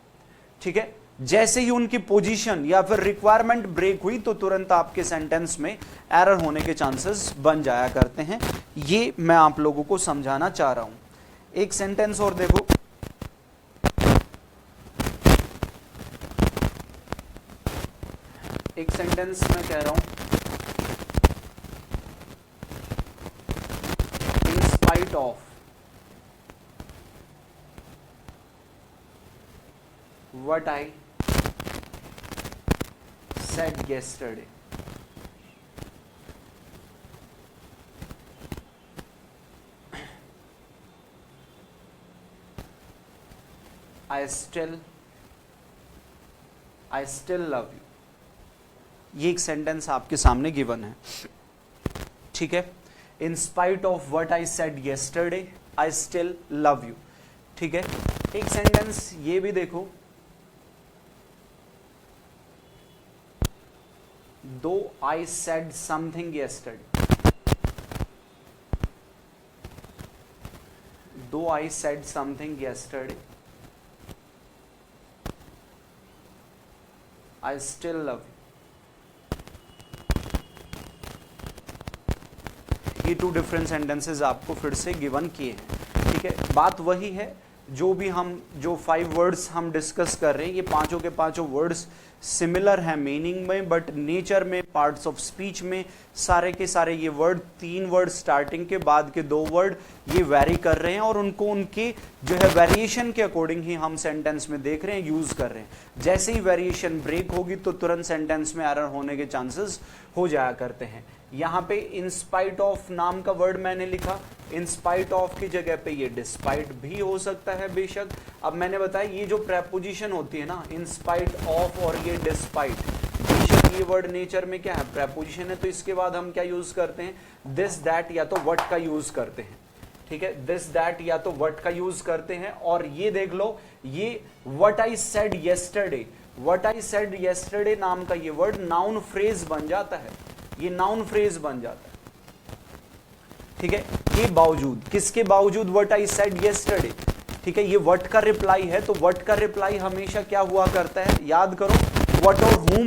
Speaker 1: ठीक है। जैसे ही उनकी पोजीशन या फिर रिक्वायरमेंट ब्रेक हुई तो तुरंत आपके सेंटेंस में एरर होने के चांसेस बन जाया करते हैं। ये मैं आप लोगों को समझाना चाह रहा हूं। एक सेंटेंस और देखो, एक सेंटेंस मैं कह रहा हूं, इन spite of what I said yesterday, I still love you। ये एक सेंटेंस आपके सामने गिवन है, ठीक है। In spite of what I said yesterday I still love you, ठीक है। एक सेंटेंस ये भी देखो, though I said something yesterday, though I said something yesterday, I still love you। ये 2 डिफरेंट सेंटेंसेस आपको फिर से गिवन किए हैं, ठीक है। बात वही है, जो 5 वर्ड्स हम डिस्कस कर रहे हैं, ये पांचों के पांचों वर्ड्स सिमिलर हैं मीनिंग में, बट नेचर में, पार्ट्स ऑफ स्पीच में सारे के सारे ये वर्ड, 3 वर्ड स्टार्टिंग के बाद के 2 वर्ड ये वेरी कर रहे हैं, और उनको उनके जो है वेरिएशन के अकॉर्डिंग ही हम सेंटेंस में देख रहे हैं, यूज कर रहे हैं। जैसे ही वेरिएशन ब्रेक होगी तो तुरंत सेंटेंस में एरर होने के चांसेस हो जाया करते हैं। यहाँ पे इन स्पाइट ऑफ नाम का वर्ड मैंने लिखा, इन स्पाइट ऑफ की जगह पे ये डिस्पाइट भी हो सकता है बेशक। अब मैंने बताया ये जो प्रेपोजिशन होती है ना, इन स्पाइट ऑफ और ये डिस्पाइट, बेशक ये वर्ड नेचर में क्या है, प्रेपोजिशन है, तो इसके बाद हम क्या यूज करते हैं, दिस दैट या तो व्हाट का यूज करते हैं, ठीक है। दिस दैट या तो व्हाट का यूज करते हैं। और ये देख लो, ये what I said yesterday, what I said yesterday नाम का ये वर्ड नाउन फ्रेज बन जाता है, ये नाउन फ्रेज बन जाता है, ठीक है। के बावजूद, किसके बावजूद, व्हाट आई सेड येस्टरडे, ठीक है। ये व्हाट का रिप्लाई है, तो व्हाट का रिप्लाई हमेशा क्या हुआ करता है, याद करो, व्हाट और हुम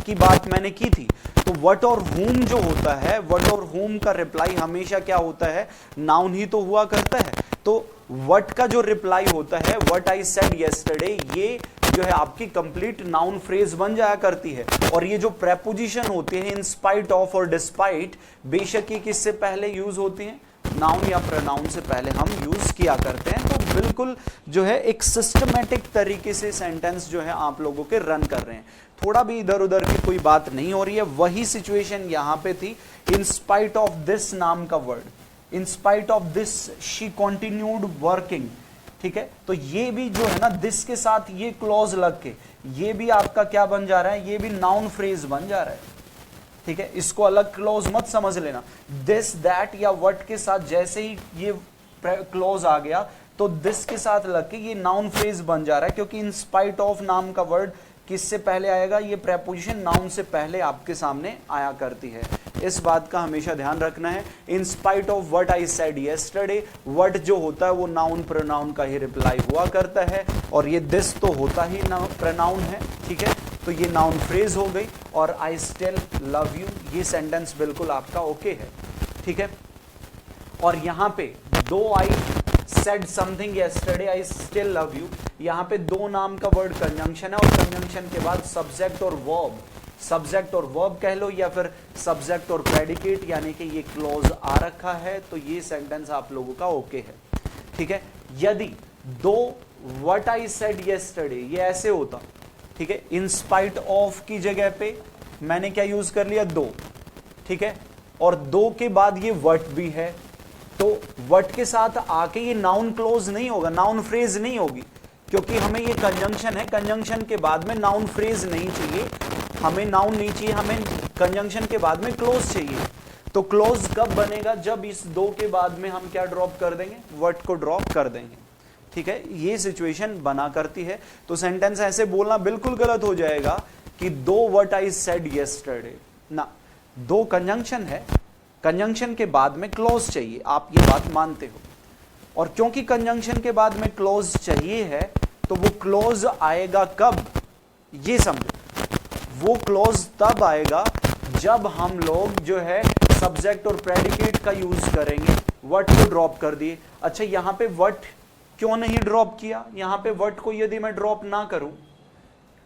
Speaker 1: की बात मैंने की थी, तो व्हाट और हुम जो होता है, व्हाट और हुम का रिप्लाई हमेशा क्या होता है, नाउन ही तो हुआ करता है। तो व्हाट का जो रिप्लाई होता है, व्हाट आई सेड येस्टरडे, ये जो है आपकी कंप्लीट नाउन फ्रेज बन जाया करती है। और ये जो प्रेपोजिशन होते हैं, इन स्पाइट ऑफ और डिस्पाइट, बेशक ये किससे पहले यूज होती हैं, नाउन या प्रोनाउन से पहले हम यूज किया करते हैं। तो बिल्कुल जो है एक सिस्टमैटिक तरीके से सेंटेंस जो है आप लोगों के रन कर रहे हैं, थोड़ा भी इधर उधर की कोई बात नहीं हो रही है। वही सिचुएशन यहां पे थी, इन स्पाइट ऑफ दिस नाम का word, in spite of this she continued working, ठीक है। तो ये भी जो है ना, दिस के साथ ये क्लॉज लग के, ये भी आपका क्या बन जा रहा है, ये भी नाउन फ्रेज बन जा रहा है, ठीक है। इसको अलग क्लॉज मत समझ लेना। दिस दैट या व्हाट के साथ जैसे ही ये क्लॉज आ गया तो दिस के साथ लग के ये नाउन फ्रेज बन जा रहा है, क्योंकि इन स्पाइट ऑफ नाम का वर्ड किससे पहले आएगा, ये प्रेपोजिशन नाउन से पहले आपके सामने आया करती है। इस बात का हमेशा ध्यान रखना है। In spite of what I said yesterday, what जो होता है वो नाउन प्रोनाउन का ही रिप्लाई हुआ करता है, और ये दिस तो होता ही प्रोनाउन है, ठीक है। तो ये नाउन फ्रेज हो गई, और आई स्टिल लव यू, ये सेंटेंस बिल्कुल आपका ओके है, ठीक है। और यहाँ पे दो I said something yesterday I still love you, यहाँ पे 2 नाम का वर्ड कंजंक्शन है, और कंजंक्शन के बाद सब्जेक्ट और वर्ब, सब्जेक्ट और वर्ब कह लो, या फिर सब्जेक्ट और प्रेडिकेट, यानी कि ये क्लॉज आ रखा है, तो ये सेंटेंस आप लोगों का ओके है, ठीक है। यदि 2 व्हाट आई सेड येस्टरडे ये ऐसे होता, ठीक है, इन स्पाइट ऑफ की जगह पे मैंने क्या यूज कर लिया, 2, ठीक है, और 2 के बाद ये व्हाट भी है, तो व्हाट के साथ आके ये नाउन क्लोज नहीं होगा, नाउन फ्रेज नहीं होगी, क्योंकि हमें ये कंजंक्शन है, कंजंक्शन के बाद में नाउन फ्रेज नहीं चाहिए, हमें नाउन नहीं चाहिए, हमें कंजंक्शन के बाद में क्लोज चाहिए। तो क्लोज कब बनेगा? जब इस दो के बाद में हम क्या ड्रॉप कर देंगे? वर्ड को ड्रॉप कर देंगे। ठीक है, ये सिचुएशन बना करती है। तो सेंटेंस ऐसे बोलना बिल्कुल गलत हो जाएगा कि दो व्हाट आई सेड यस्टरडे ना, दो कंजंक्शन है, कंजंक्शन के बाद में क्लोज चाहिए, आप ये बात मानते हो। और क्योंकि कंजंक्शन के बाद में क्लोज चाहिए है तो वो क्लोज आएगा कब? ये समझो, वो क्लोज तब आएगा जब हम लोग जो है सब्जेक्ट और प्रेडिकेट का यूज करेंगे, व्हाट को ड्रॉप कर दिए। अच्छा, यहां पे व्हाट क्यों नहीं ड्रॉप किया? यहां पे व्हाट को यदि मैं ड्रॉप ना करूं,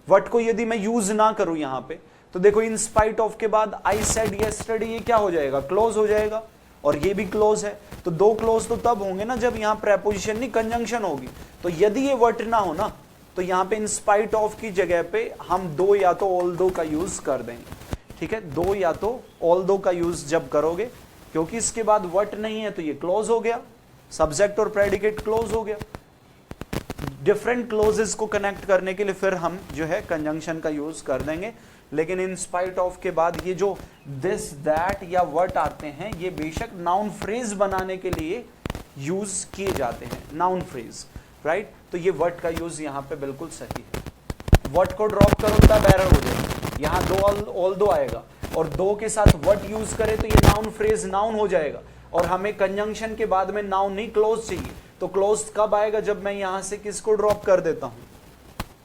Speaker 1: व्हाट को यदि मैं यूज ना करूं यहां पे, तो देखो इन स्पाइट ऑफ के बाद आई सेड यस्टरडे, ये क्या हो जाएगा? क्लोज हो जाएगा। और ये भी क्लोज है। तो दो क्लोज तो तब होंगे ना जब यहां प्रेपोजिशन नहीं कंजंक्शन होगी। तो यदि ये व्हाट ना हो ना, तो यहां पे इन स्पाइट ऑफ की जगह पे हम दो या तो ऑल दो का यूज कर देंगे। ठीक है, दो या तो ऑल दो का यूज जब करोगे, क्योंकि इसके बाद व्हाट नहीं है तो ये क्लोज हो गया, सब्जेक्ट और प्रेडिकेट क्लोज हो गया। डिफरेंट क्लोजेस को कनेक्ट करने के लिए फिर हम जो है कंजंक्शन का यूज कर देंगे। लेकिन इन स्पाइट ऑफ के बाद ये जो दिस दैट या व्हाट आते हैं, ये बेशक नाउन फ्रेज बनाने के लिए यूज किए जाते हैं, नाउन फ्रेज, राइट। तो ये व्हाट का यूज यहां पे बिल्कुल सही है। व्हाट को ड्रॉप करो तब एरर हो जाएगा, यहां दो ऑल दो आएगा और दो के साथ व्हाट यूज करें तो ये नाउन फ्रेज नाउन हो जाएगा। और हमें कंजंक्शन के बाद में नाउन नहीं क्लोज चाहिए। तो क्लोज कब आएगा? जब मैं यहां से किसको ड्रॉप कर देता हूं?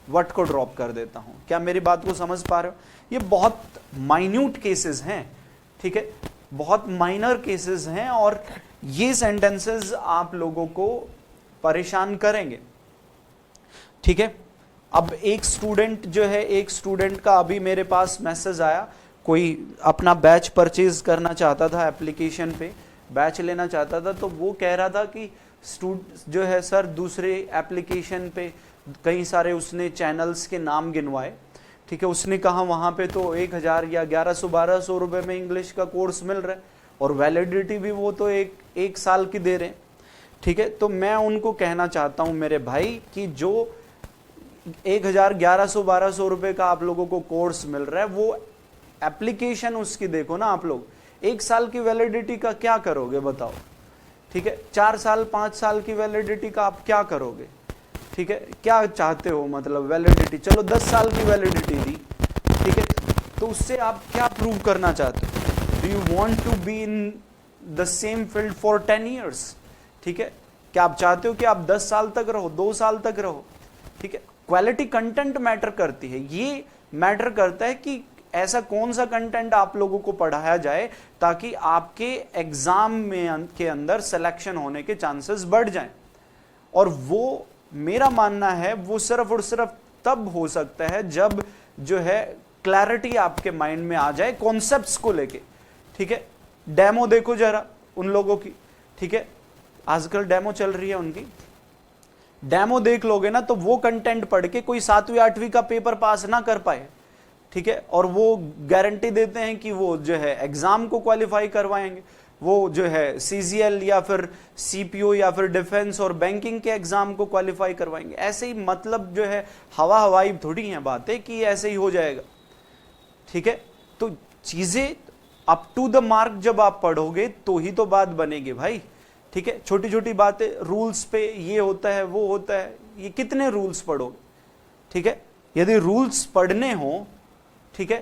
Speaker 1: व्हाट को ड्रॉप कर देता हूं। क्या मेरी बात को समझ पा रहे हो? ये बहुत माइन्यूट केसेस हैं, ठीक है, बहुत माइनर केसेस हैं और ये सेंटेंसेस आप लोगों को परेशान करेंगे। ठीक है, अब एक स्टूडेंट जो है, एक स्टूडेंट का अभी मेरे पास मैसेज आया, कोई अपना बैच परचेज करना चाहता था, एप्लीकेशन पे बैच लेना चाहता था। तो वो कह रहा था कि जो है सर दूसरे एप्लीकेशन पे कई सारे उसने चैनल्स के नाम गिनवाए। ठीक है, उसने कहा वहां पे तो 1000 या 1100-1200 रुपए में इंग्लिश का कोर्स मिल रहा है और वैलिडिटी भी वो तो एक साल की दे रहे हैं। ठीक है, तो मैं उनको कहना चाहता हूं मेरे भाई कि जो 1000, 1100, 1200 रुपए का आप लोगों को कोर्स मिल रहा है, वो एप्लीकेशन उसकी देखो ना आप लोग। 1 साल की वैलिडिटी का क्या करोगे बताओ? ठीक है, 4 साल 5 साल की वैलिडिटी का आप क्या करोगे? ठीक है, क्या चाहते हो मतलब वैलिडिटी? चलो 10 साल की वैलिडिटी दी, ठीक है, तो उससे आप क्या प्रूव करना चाहते हो? Do you want to be in the same field for 10 years? ठीक है, क्या आप चाहते हो कि आप 10 साल तक रहो, 2 साल तक रहो? ठीक है, क्वालिटी कंटेंट मैटर करती है। ये मैटर करता है कि ऐसा कौन सा कंटेंट आप लोगों को पढ़ाया जाए ताकि आपके एग्जाम में के अंदर सिलेक्शन होने के चांसेस बढ़ जाएं। और वो मेरा मानना है वो सिर्फ और सिर्फ तब हो सकता है जब जो है क्लैरिटी आपके माइंड में आ जाए कॉन्सेप्ट्स को लेके। ठीक है, डेमो देखो जरा उन लोगों की। ठीक है, आजकल डेमो चल रही है उनकी, डेमो देख लोगे ना तो वो कंटेंट पढ़ के कोई 7वीं 8वीं का पेपर पास ना कर पाए। ठीक है, और वो गारंटी देते हैं कि वो जो है एग्जाम को क्वालिफाई करवाएंगे, वो जो है सीजीएल या फिर सीपीओ या फिर डिफेंस और बैंकिंग के एग्जाम को क्वालिफाई करवाएंगे। ऐसे ही मतलब जो है हवाई थोड़ी है बातें कि ऐसे ही हो जाएगा। ठीक है, तो चीजें अप टू द मार्क जब आप पढ़ोगे तो ही तो बात बनेगी भाई। ठीक है, छोटी छोटी बातें, रूल्स पे ये होता है वो होता है, ये कितने रूल्स पढ़ोगे? ठीक है, यदि रूल्स पढ़ने हो, ठीक है,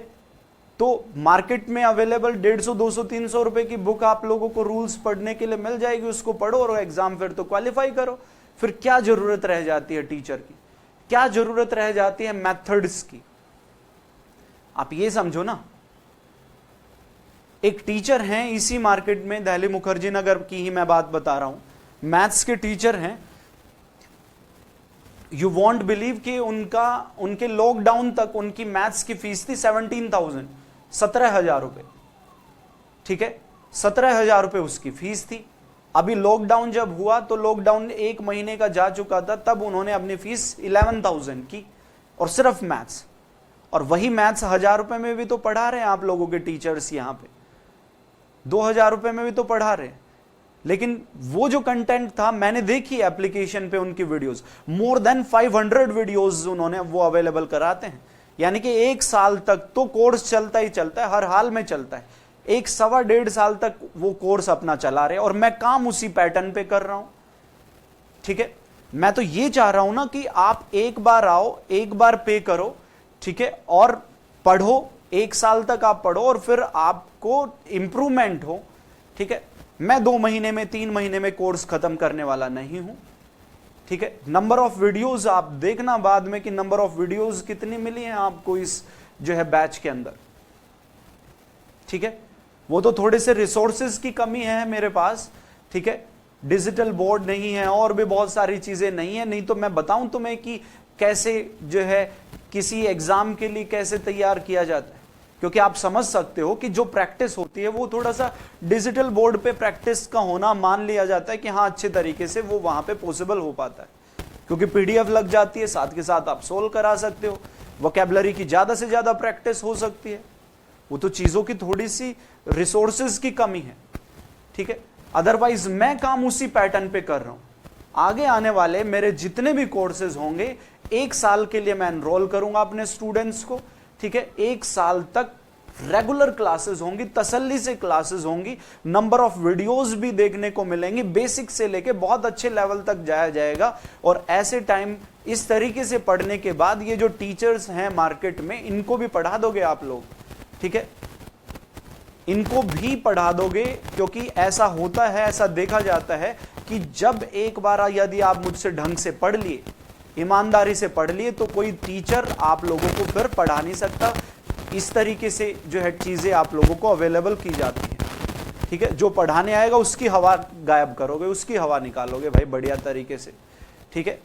Speaker 1: तो मार्केट में अवेलेबल 150, 200, 300 रुपए की बुक आप लोगों को रूल्स पढ़ने के लिए मिल जाएगी, उसको पढ़ो और एग्जाम फिर तो क्वालिफाई करो। फिर क्या जरूरत रह जाती है टीचर की? क्या जरूरत रह जाती है मेथड्स की? आप ये समझो ना, एक टीचर हैं इसी मार्केट में, दिल्ली मुखर्जी नगर की ही मैं बात बता रहा हूं, मैथ्स के टीचर हैं। यू वॉन्ट बिलीव कि उनके लॉकडाउन तक उनकी मैथ्स की फीस थी 17,000, 17,000 रुपए। ठीक है, 17,000 रुपए उसकी फीस थी। अभी लॉकडाउन जब हुआ तो लॉकडाउन 1 महीने का जा चुका था, तब उन्होंने अपनी फीस 11,000 की, और सिर्फ मैथ्स। और वही मैथ्स 1000 रुपए में भी तो पढ़ा रहे हैं आप लोगों के टीचर्स, यहां पे 2000 रुपए में भी तो पढ़ा रहे हैं। लेकिन वो जो कंटेंट था, मैंने देखी एप्लीकेशन पे उनकी वीडियोस, मोर देन 500 वीडियोस उन्होंने वो अवेलेबल कराते हैं। यानी कि 1 साल तक तो कोर्स चलता ही चलता है, हर हाल में चलता है। 1 सवा डेढ़ साल तक वो कोर्स अपना चला रहे और मैं काम उसी पैटर्न पे कर रहा हूं। ठीक है, मैं तो ये चाह रहा हूं ना कि आप एक बार आओ, एक बार पे करो, ठीक है, और पढ़ो, 1 साल तक आप पढ़ो और फिर आपको इंप्रूवमेंट हो। ठीक है, मैं 2 महीने में 3 महीने में कोर्स खत्म करने वाला नहीं हूं। ठीक है, नंबर ऑफ वीडियोस आप देखना बाद में कि नंबर ऑफ वीडियोस कितनी मिली हैं आपको इस जो है बैच के अंदर। ठीक है, वो तो थोड़े से रिसोर्सेज की कमी है मेरे पास। ठीक है, डिजिटल बोर्ड नहीं है और भी बहुत सारी चीजें नहीं है, नहीं तो मैं बताऊं तुम्हें कि कैसे जो है किसी एग्जाम के लिए कैसे तैयार किया जाता है। क्योंकि आप समझ सकते हो कि जो प्रैक्टिस होती है वो थोड़ा सा डिजिटल बोर्ड पे प्रैक्टिस का होना मान लिया जाता है कि हाँ अच्छे तरीके से वो वहां पे पॉसिबल हो पाता है, क्योंकि पीडीएफ लग जाती है, साथ के साथ आप सोल्व करा सकते हो, वोकैबुलरी की ज्यादा से ज्यादा प्रैक्टिस हो सकती है। वो तो चीजों की थोड़ी सी रिसोर्सेज की कमी है। ठीक है, अदरवाइज मैं काम उसी पैटर्न पे कर रहा हूं। आगे आने वाले मेरे जितने भी कोर्सेज होंगे 1 साल के लिए मैं एनरोल करूंगा अपने स्टूडेंट्स को। ठीक है, 1 साल तक रेगुलर क्लासेस होंगी, तसल्ली से क्लासेस होंगी, नंबर ऑफ वीडियोस भी देखने को मिलेंगी, बेसिक से लेके बहुत अच्छे लेवल तक जाया जाएगा। और ऐसे टाइम इस तरीके से पढ़ने के बाद ये जो टीचर्स हैं मार्केट में इनको भी पढ़ा दोगे आप लोग। ठीक है, इनको भी पढ़ा दोगे, क्योंकि ऐसा होता है, ऐसा देखा जाता है कि जब एक बार यदि आप मुझसे ढंग से पढ़ लिए, ईमानदारी से पढ़ लिए, तो कोई टीचर आप लोगों को फिर पढ़ा नहीं सकता। इस तरीके से जो है चीजें आप लोगों को अवेलेबल की जाती हैं। ठीक है, जो पढ़ाने आएगा उसकी हवा गायब करोगे, उसकी हवा निकालोगे भाई बढ़िया तरीके से। ठीक है,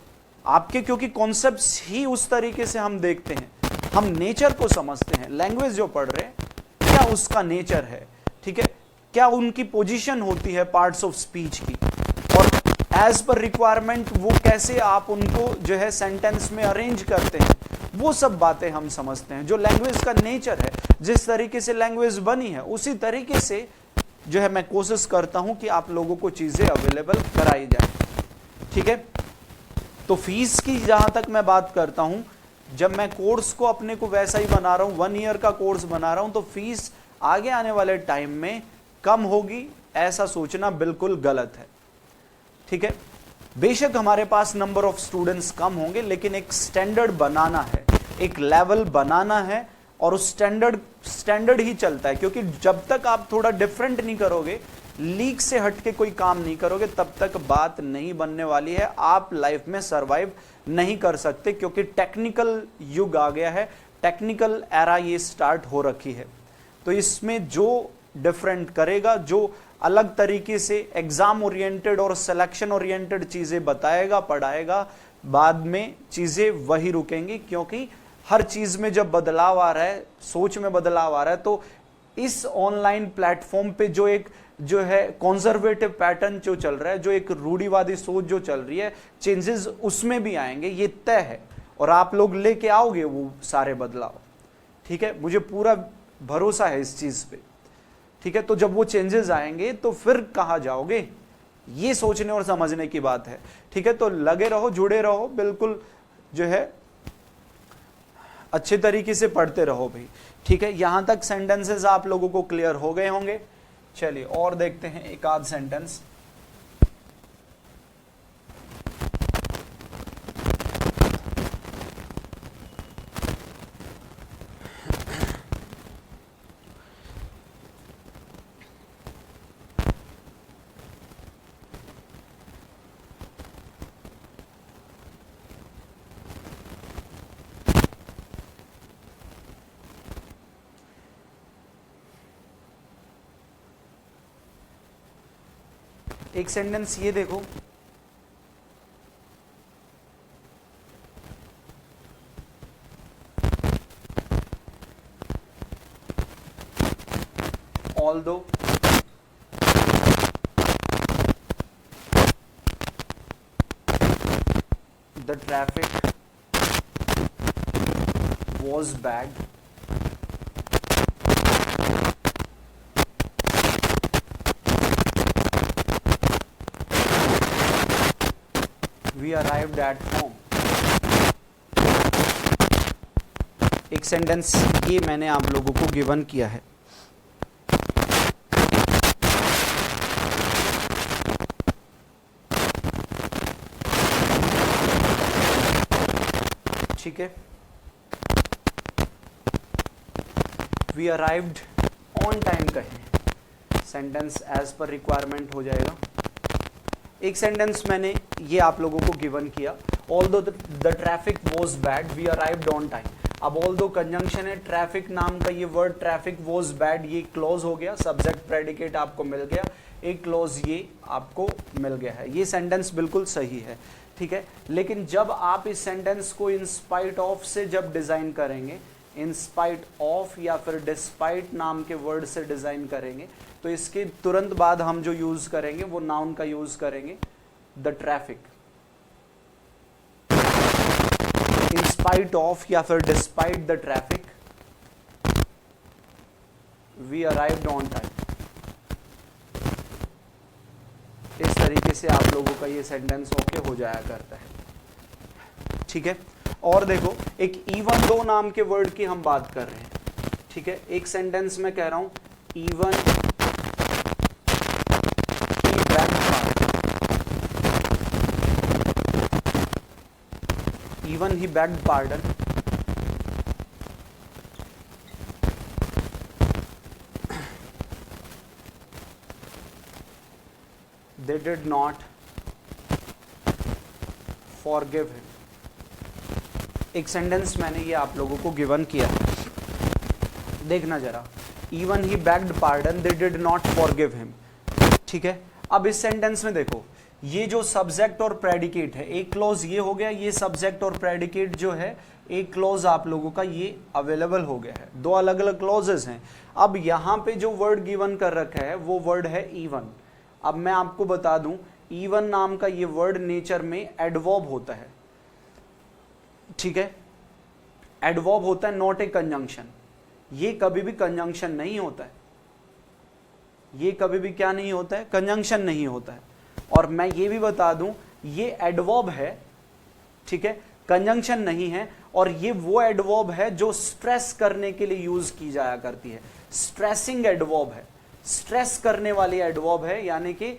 Speaker 1: आपके क्योंकि कॉन्सेप्ट्स ही उस तरीके से हम देखते हैं, हम नेचर को समझते हैं। लैंग्वेज जो पढ़ रहे हैं क्या उसका नेचर है, ठीक है, क्या उनकी पोजीशन होती है पार्ट्स ऑफ स्पीच की, और एज पर रिक्वायरमेंट वो कैसे आप उनको जो है सेंटेंस में अरेंज करते हैं, वो सब बातें हम समझते हैं। जो लैंग्वेज का नेचर है, जिस तरीके से लैंग्वेज बनी है उसी तरीके से जो है मैं कोशिश करता हूं कि आप लोगों को चीजें अवेलेबल कराई जाए। ठीक है, तो फीस की जहां तक मैं बात करता हूं, जब मैं कोर्स को अपने को वैसा ही बना रहा हूं, 1 ईयर का कोर्स बना रहा हूं, तो फीस आगे आने वाले टाइम में कम होगी, ऐसा सोचना बिल्कुल गलत है। ठीक है, बेशक हमारे पास नंबर ऑफ स्टूडेंट्स कम होंगे, लेकिन एक स्टैंडर्ड बनाना है, एक लेवल बनाना है, और उस स्टैंडर्ड ही चलता है। क्योंकि जब तक आप थोड़ा डिफरेंट नहीं करोगे, लीक से हटके कोई काम नहीं करोगे, तब तक बात नहीं बनने वाली है। आप लाइफ में सरवाइव नहीं कर सकते, क्योंकि टेक्निकल युग आ गया है, टेक्निकल एरा ये स्टार्ट हो रखी है। तो इसमें जो डिफरेंट करेगा, जो अलग तरीके से एग्जाम ओरिएंटेड और सिलेक्शन ओरिएंटेड चीजें बताएगा, पढ़ाएगा, बाद में चीजें वही रुकेंगी। क्योंकि हर चीज में जब बदलाव आ रहा है, सोच में बदलाव आ रहा है, तो इस ऑनलाइन प्लेटफॉर्म पे जो एक जो है कंजर्वेटिव पैटर्न जो चल रहा है, जो एक रूढ़िवादी सोच जो चल रही है, चेंजेस उसमें भी आएंगे, ये तय है। और आप लोग लेके आओगे वो सारे बदलाव। ठीक है, मुझे पूरा भरोसा है इस चीज पे। ठीक है, तो जब वो चेंजेस आएंगे तो फिर कहाँ जाओगे, ये सोचने और समझने की बात है। ठीक है, तो लगे रहो, जुड़े रहो, बिल्कुल जो है अच्छे तरीके से पढ़ते रहो भाई। ठीक है, यहां तक सेंटेंसेस आप लोगों को क्लियर हो गए होंगे। चलिए और देखते हैं एक आध सेंटेंस। एक सेंटेंस ये देखो, although the traffic was bad, we arrived at home. एक सेंटेंस ये मैंने आप लोगों को गिवन किया है। ठीक है, वी अराइव्ड ऑन टाइम कहें, सेंटेंस एज पर रिक्वायरमेंट हो जाएगा। एक सेंटेंस मैंने ये आप लोगों को गिवन किया, although the traffic was bad we arrived on time. अब ऑल्दो कंजंक्शन है, ट्रैफिक नाम का ये वर्ड ट्रैफिक वॉज बैड, ये क्लॉज हो गया, सब्जेक्ट प्रेडिकेट आपको मिल गया, एक क्लॉज ये आपको मिल गया है। ये सेंटेंस बिल्कुल सही है, ठीक है। लेकिन जब आप इस सेंटेंस को इन स्पाइट ऑफ से जब डिजाइन करेंगे, इन स्पाइट ऑफ या फिर डिस्पाइट नाम के वर्ड से डिजाइन करेंगे, तो इसके तुरंत बाद हम जो यूज करेंगे वो नाउन का यूज करेंगे, the traffic. In spite of या फिर despite the traffic we arrived on time. इस तरीके से आप लोगों का ये सेंटेंस ओके हो जाया करता है, ठीक है। और देखो, एक इवन दो नाम के वर्ड की हम बात कर रहे हैं, ठीक है। एक सेंटेंस में कह रहा हूं even he begged pardon, they did not forgive him। एक सेंटेंस मैंने ये आप लोगों को गिवन किया है, देखना जरा, even he begged pardon they did not forgive him, ठीक है। अब इस सेंटेंस में देखो, ये जो सब्जेक्ट और प्रेडिकेट है, एक क्लॉज ये हो गया, ये सब्जेक्ट और प्रेडिकेट जो है, एक क्लॉज आप लोगों का ये अवेलेबल हो गया है, दो अलग अलग क्लॉजेस हैं। अब यहां पे जो वर्ड गिवन कर रखा है वो वर्ड है इवन। अब मैं आपको बता दूं, इवन नाम का ये वर्ड नेचर में एडवर्ब होता है, ठीक है। एडवर्ब होता है, नॉट ए कंजंक्शन। ये कभी भी कंजंक्शन नहीं होता है, ये कभी भी क्या नहीं होता है, कंजंक्शन नहीं होता है। और मैं ये भी बता दूं, ये एडवर्ब है, ठीक है, कंजंक्शन नहीं है। और ये वो एडवर्ब है जो स्ट्रेस करने के लिए यूज की जाया करती है, स्ट्रेसिंग एडवर्ब है, स्ट्रेस करने वाली एडवर्ब है। यानी कि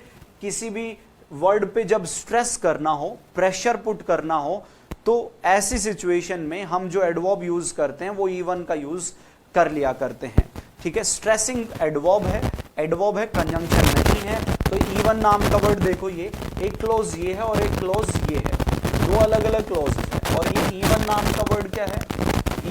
Speaker 1: किसी भी वर्ड पे जब स्ट्रेस करना हो, प्रेशर पुट करना हो, तो ऐसी सिचुएशन में हम जो एडवर्ब यूज करते हैं वो इवन का यूज कर लिया करते हैं, ठीक है। स्ट्रेसिंग एडवर्ब है, कंजंक्शन नहीं है। तो इवन नाम का वर्ड देखो, ये एक क्लॉज ये है और एक क्लॉज ये है, दो अलग अलग क्लॉज है। और ये इवन नाम का वर्ड क्या है,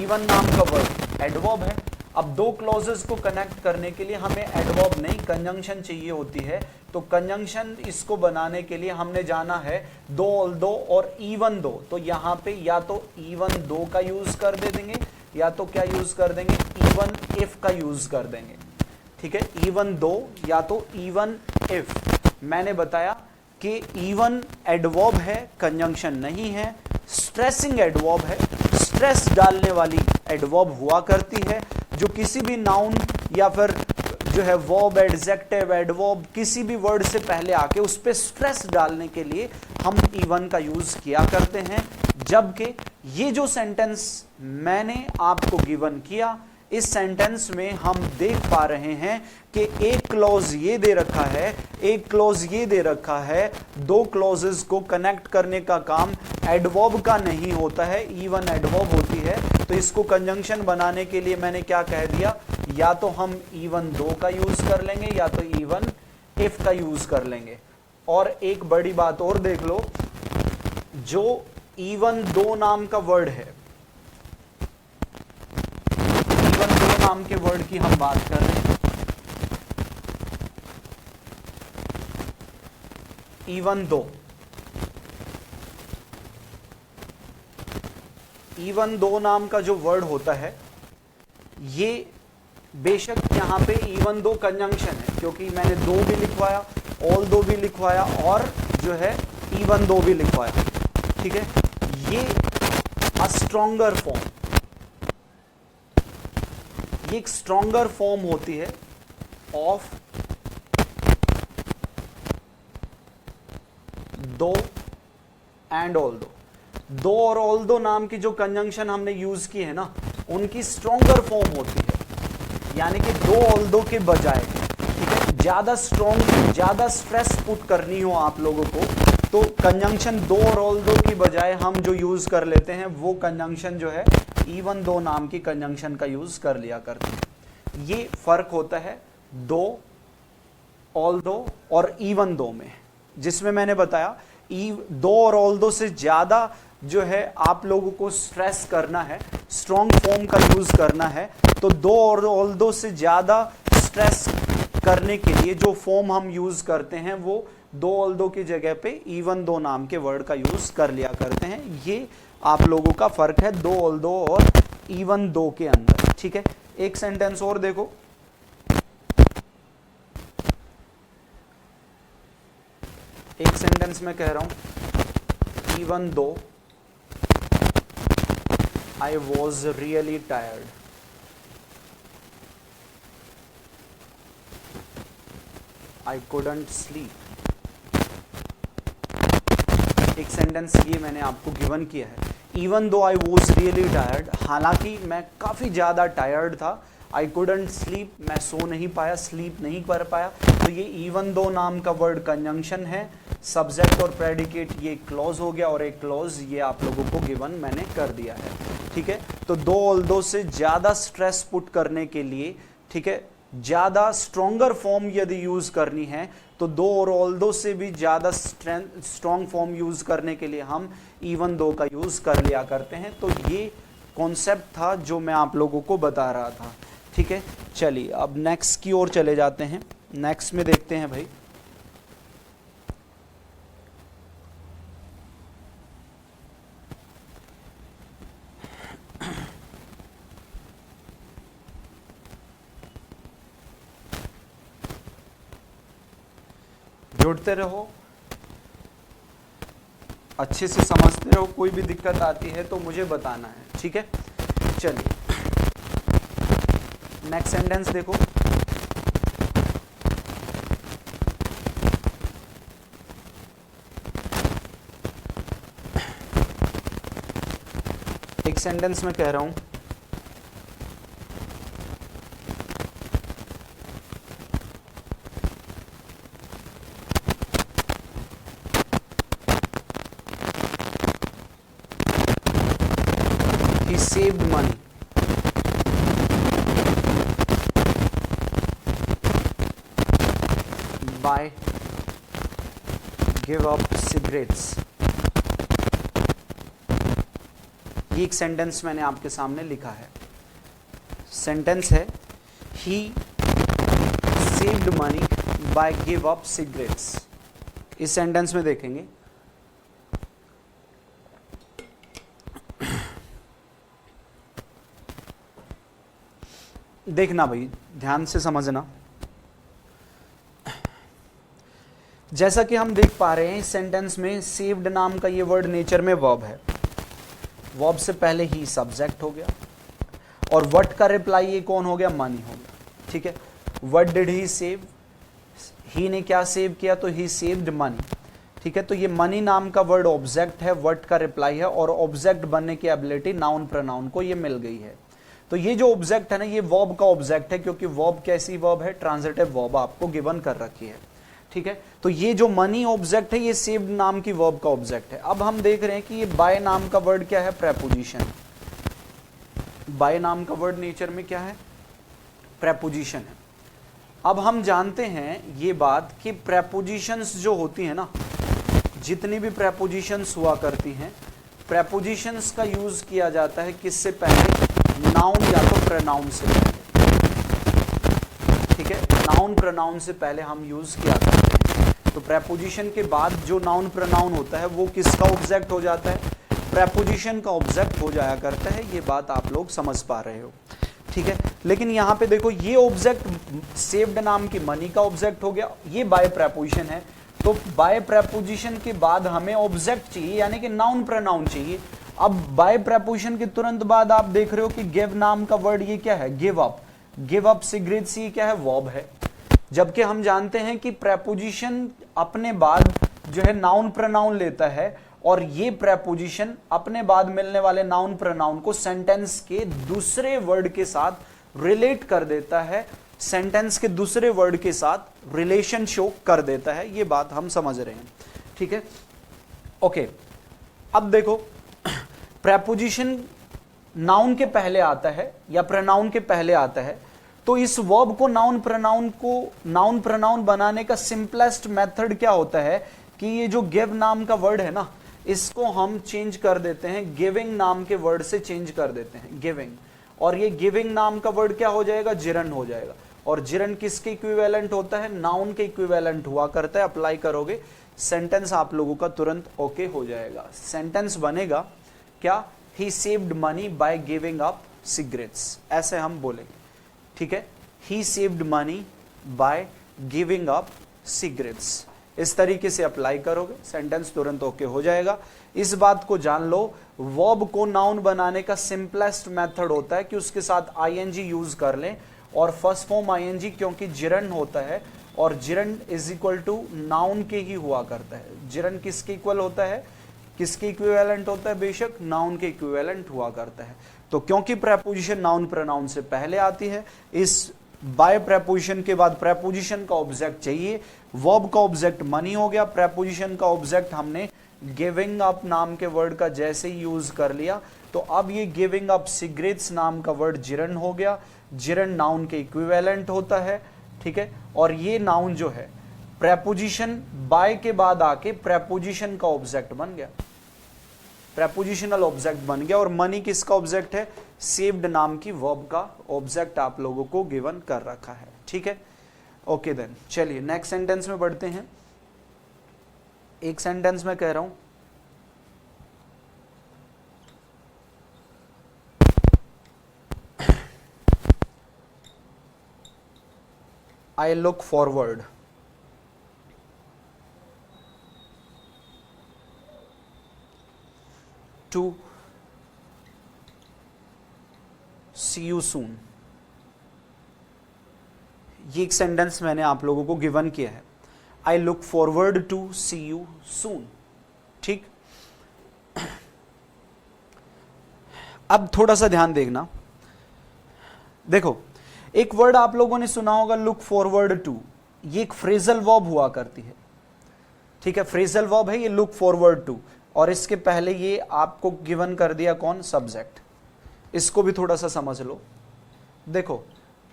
Speaker 1: इवन नाम का वर्ड एडवर्ब है। अब दो क्लॉजेस को कनेक्ट करने के लिए हमें एडवर्ब नहीं, कंजंक्शन चाहिए होती है। तो कंजंक्शन इसको बनाने के लिए हमने जाना है दो, ऑल्दो और इवन दो। तो यहाँ पे या तो इवन दो का यूज कर दे देंगे, या तो क्या यूज कर देंगे, इवन इफ का यूज कर देंगे, ठीक है। इवन दो या तो इवन इफ। मैंने बताया कि इवन एडवर्ब है, कंजंक्शन नहीं है, स्ट्रेसिंग एडवर्ब है, स्ट्रेस डालने वाली एडवर्ब हुआ करती है, जो किसी भी नाउन या फिर जो है वर्ब, एडजेक्टिव, एडवर्ब किसी भी वर्ड से पहले आके उस पे स्ट्रेस डालने के लिए हम इवन का यूज किया करते हैं। जबकि ये जो सेंटेंस मैंने आपको गिवन किया, इस सेंटेंस में हम देख पा रहे हैं कि एक क्लॉज ये दे रखा है, एक क्लॉज ये दे रखा है, दो क्लॉजेस को कनेक्ट करने का काम एडवर्ब का नहीं होता है, इवन एडवर्ब होती है। तो इसको कंजंक्शन बनाने के लिए मैंने क्या कह दिया, या तो हम इवन दो का यूज कर लेंगे या तो इवन इफ का यूज कर लेंगे। और एक बड़ी बात और देख लो, जो इवन दो नाम का वर्ड है, इवन दो नाम के वर्ड की हम बात कर रहे हैं, इवन दो, इवन दो नाम का जो वर्ड होता है, ये बेशक यहां पे इवन दो कंजंक्शन है, क्योंकि मैंने दो भी लिखवाया, ऑल दो भी लिखवाया और जो है इवन दो भी लिखवाया, ठीक है। ये अ स्ट्रॉन्गर फॉर्म, ये एक स्ट्रॉन्गर फॉर्म होती है ऑफ दो एंड ऑल दो। दो और ऑल्दो नाम की जो कंजंक्शन हमने यूज की है ना, उनकी स्ट्रॉन्गर फॉर्म होती है, यानी कि दो ऑल्दो के बजाय, ठीक है, ज्यादा स्ट्रॉन्ग, ज्यादा स्ट्रेस पुट करनी हो आप लोगों को, तो कंजंक्शन दो और ऑल्दो की बजाय हम जो यूज कर लेते हैं वो कंजंक्शन जो है इवन दो नाम की कंजंक्शन का यूज कर लिया करते हैं। ये फर्क होता है दो, ऑल्दो और इवन दो में, जिसमें मैंने बताया दो और ऑल्दो से ज्यादा जो है आप लोगों को स्ट्रेस करना है, स्ट्रॉन्ग फॉर्म का यूज करना है, तो दो और ऑल्दो से ज्यादा स्ट्रेस करने के लिए जो फॉर्म हम यूज करते हैं वो दो ऑल्दो की जगह पे इवन दो नाम के वर्ड का यूज कर लिया करते हैं। ये आप लोगों का फर्क है दो ऑल्दो और इवन दो के अंदर, ठीक है। एक सेंटेंस और देखो, एक सेंटेंस में कह रहा हूं, even though I was really tired, I couldn't sleep. एक सेंटेंस ये मैंने आपको गिवन किया है, even though I was really tired, हालांकि मैं काफी ज्यादा टायर्ड था, आई कुडंट स्लीप, मैं सो नहीं पाया, स्लीप नहीं कर पाया। तो ये इवन दो नाम का वर्ड कंजंक्शन है, सब्जेक्ट और प्रेडिकेट ये क्लॉज हो गया, और एक क्लॉज ये आप लोगों को गिवन मैंने कर दिया है, ठीक है। तो दो ऑल्दो से ज्यादा स्ट्रेस पुट करने के लिए, ठीक है, ज्यादा स्ट्रॉन्गर फॉर्म यदि यूज करनी है तो दो और ऑल्दो से भी ज्यादा स्ट्रॉन्ग फॉर्म यूज करने के लिए हम इवन दो का यूज कर लिया करते हैं। तो ये कॉन्सेप्ट था जो मैं आप लोगों को बता रहा था, ठीक है। चलिए अब नेक्स्ट की ओर चले जाते हैं। नेक्स्ट में देखते हैं भाई, जुड़ते रहो, अच्छे से समझते रहो, कोई भी दिक्कत आती है तो मुझे बताना है, ठीक है। चलिए नेक्स्ट सेंटेंस देखो, एक सेंटेंस में कह रहा हूं, he saved money by give up cigarettes। ये एक सेंटेंस मैंने आपके सामने लिखा है, सेंटेंस है he saved money by give up cigarettes। इस सेंटेंस में देखेंगे देखना भाई, ध्यान से समझना। जैसा कि हम देख पा रहे हैं इस सेंटेंस में सेव्ड नाम का ये वर्ड नेचर में वर्ब है, वर्ब से पहले ही सब्जेक्ट हो गया, और व्हाट का रिप्लाई ये कौन हो गया, मनी हो गया, ठीक है। व्हाट डिड ही सेव, ही ने क्या सेव किया, तो ही सेव्ड मनी, ठीक है। तो ये मनी नाम का वर्ड ऑब्जेक्ट है, व्हाट का रिप्लाई है, और ऑब्जेक्ट बनने की एबिलिटी नाउन प्रोनाउन को ये मिल गई है। तो ये जो ऑब्जेक्ट है ना, ये वर्ब का ऑब्जेक्ट है, क्योंकि वर्ब कैसी वर्ब है, ट्रांजिटिव वर्ब आपको गिवन कर रखी है, ठीक है। तो ये जो मनी ऑब्जेक्ट है ये सेव्ड नाम की वर्ब का ऑब्जेक्ट है। अब हम देख रहे हैं कि ये बाय नाम का वर्ड क्या है, प्रेपोजिशन। बाय नाम का वर्ड नेचर में क्या है, प्रेपोजिशन है। अब हम जानते हैं ये बात कि प्रेपोजिशंस जो होती है ना, जितनी भी प्रेपोजिशंस हुआ करती हैं, प्रेपोजिशंस का यूज किया जाता है किससे पहले, नाउन या तो प्रोनाउन से पहले, ठीक है। नाउन प्रोनाउन से पहले हम यूज किया करते हैं। तो प्रेपोजिशन के बाद जो नाउन प्रोनाउन होता है वो किसका ऑब्जेक्ट हो जाता है, प्रेपोजिशन का ऑब्जेक्ट हो जाया करता है। ये बात आप लोग समझ पा रहे हो, ठीक है। लेकिन यहाँ पे देखो ये ऑब्जेक्ट सेव्ड नाम की मनी का ऑब्जेक्ट हो गया, ये बाय प्रेपोजिशन है। तो बाय प्रेपोजिशन के बाद हमें ऑब्जेक्ट चाहिए, यानी कि नाउन प्रोनाउन चाहिए। अब बाय प्रेपोजिशन के तुरंत बाद आप देख रहे हो कि गिव नाम का वर्ड ये क्या है, give up. Give up cigarettes ये क्या है, वर्ब है। जबकि हम जानते हैं कि प्रेपोजिशन अपने बाद जो है नाउन प्रोनाउन लेता है,
Speaker 2: और ये प्रेपोजिशन अपने बाद मिलने वाले नाउन प्रोनाउन को सेंटेंस के दूसरे वर्ड के साथ रिलेट कर देता है, सेंटेंस के दूसरे वर्ड के साथ रिलेशन शो कर देता है। ये बात हम समझ रहे हैं, ठीक है। ओके, अब देखो प्रेपोजिशन नाउन के पहले आता है या प्रोनाउन के पहले आता है, तो इस वर्ब को नाउन प्रोनाउन बनाने का सिंपलेस्ट मेथड क्या होता है कि ये जो गिव नाम का वर्ड है ना, इसको हम चेंज कर देते हैं, गिविंग नाम के वर्ड से चेंज कर देते हैं, गिविंग। और ये गिविंग नाम का वर्ड क्या हो जाएगा, जिरन हो जाएगा। और जिरन किसके इक्विवेलेंट होता है, नाउन के इक्विवेलेंट हुआ करता है। अप्लाई करोगे, सेंटेंस आप लोगों का तुरंत ओके हो जाएगा। सेंटेंस बनेगा क्या, he saved money by giving up cigarettes, ऐसे हम बोलेंगे, ठीक है। He saved money by giving up cigarettes, इस तरीके से अप्लाई करोगे, सेंटेंस तुरंत ओके हो जाएगा। इस बात को जान लो, वर्ब को नाउन बनाने का सिंपलेस्ट मेथड होता है कि उसके साथ आईएनजी यूज कर लें, और फर्स्ट फॉर्म आईएनजी क्योंकि जिरन होता है, और जिरन इज इक्वल टू नाउन के ही हुआ करता है। जिरन किसके इक्वल होता है, किसके इक्विवेलेंट होता है, बेशक नाउन के इक्विवेलेंट हुआ करता है। तो क्योंकि प्रेपोजिशन नाउन प्रोनाउन से पहले आती है, इस बाय प्रेपोजिशन के बाद प्रेपोजिशन का ऑब्जेक्ट चाहिए। वर्ब का ऑब्जेक्ट मनी हो गया, प्रेपोजिशन का ऑब्जेक्ट हमने गिविंग अप नाम के वर्ड का जैसे ही यूज कर लिया, तो अब ये गिविंग अप सिगरेट्स नाम का वर्ड जिरन हो गया। जिरन नाउन के इक्विवेलेंट होता है, ठीक है। और ये नाउन जो है प्रेपोजिशन बाय के बाद आके प्रेपोजिशन का ऑब्जेक्ट बन गया, प्रेपोजिशनल ऑब्जेक्ट बन गया। और मनी किसका ऑब्जेक्ट है, सेव्ड नाम की वर्ब का ऑब्जेक्ट आप लोगों को गिवन कर रखा है, ठीक है। ओके देन, चलिए नेक्स्ट सेंटेंस में बढ़ते हैं। एक सेंटेंस में कह रहा हूं, I look forward to see you soon। ये एक सेंटेंस मैंने आप लोगों को गिवन किया है, I look forward to see you soon, ठीक। अब थोड़ा सा ध्यान देखना, देखो एक वर्ड आप लोगों ने सुना होगा लुक फॉरवर्ड टू, ये एक फ्रेजल वर्ब हुआ करती है, ठीक है। फ्रेजल वर्ब है ये लुक फॉरवर्ड टू, और इसके पहले ये आपको गिवन कर दिया कौन, सब्जेक्ट। इसको भी थोड़ा सा समझ लो। देखो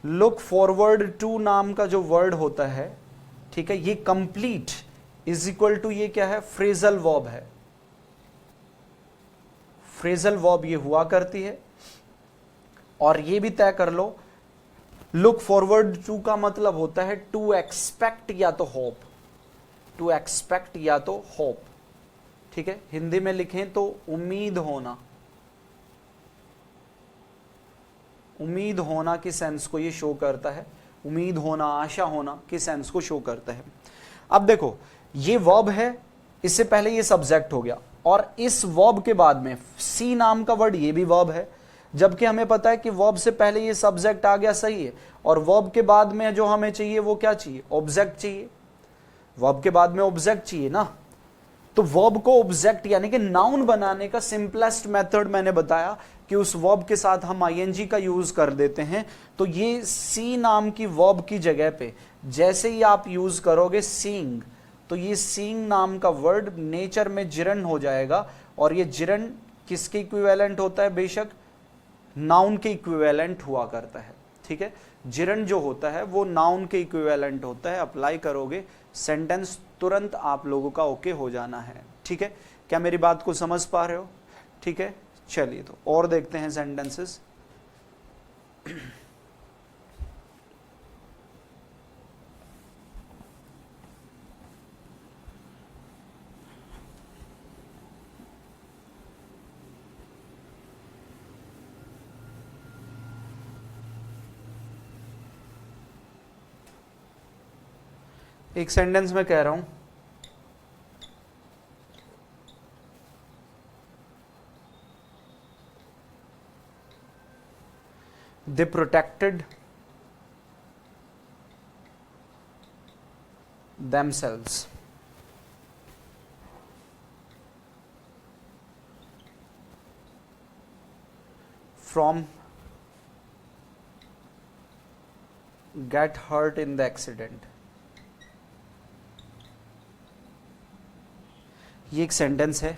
Speaker 2: लुक फॉरवर्ड टू नाम का जो वर्ड होता है, ठीक है, ये कंप्लीट इज इक्वल टू ये क्या है, फ्रेजल वर्ब है। फ्रेजल वर्ब ये हुआ करती है। और ये भी तय कर लो, लुक फॉरवर्ड टू का मतलब होता है टू एक्सपेक्ट या तो होप, टू एक्सपेक्ट या तो होप, ठीक है। हिंदी में लिखें तो उम्मीद होना, उम्मीद होना की सेंस को ये शो करता है, उम्मीद होना, आशा होना की सेंस को शो करता है। अब देखो ये वर्ब है, इससे पहले ये सब्जेक्ट हो गया, और इस वर्ब के बाद में सी नाम का वर्ड ये भी वर्ब है, जबकि हमें पता है कि वर्ब से पहले ये सब्जेक्ट आ गया, सही है। और वर्ब के बाद में जो हमें चाहिए वो क्या चाहिए, ऑब्जेक्ट चाहिए। वर्ब के बाद में ऑब्जेक्ट चाहिए ना, तो वर्ब को ऑब्जेक्ट यानी कि नाउन बनाने का सिंपलेस्ट मेथड मैंने बताया कि उस वर्ब के साथ हम आईएनजी का यूज कर देते हैं। तो ये सी नाम की वर्ब की जगह पे जैसे ही आप यूज करोगे सीइंग, तो ये सीइंग नाम का वर्ड नेचर में जिरन हो जाएगा। और ये जिरन किसके इक्विवेलेंट होता है, बेशक नाउन के इक्विवेलेंट हुआ करता है, ठीक है। जिरन जो होता है वो नाउन के इक्विवेलेंट होता है। अप्लाई करोगे, सेंटेंस तुरंत आप लोगों का ओके हो जाना है, ठीक है। क्या मेरी बात को समझ पा रहे हो, ठीक है। चलिए तो और देखते हैं सेंटेंसेस। एक सेंटेंस में कह रहा हूं, they protected themselves। From get hurt in the accident. ये एक सेंटेंस है,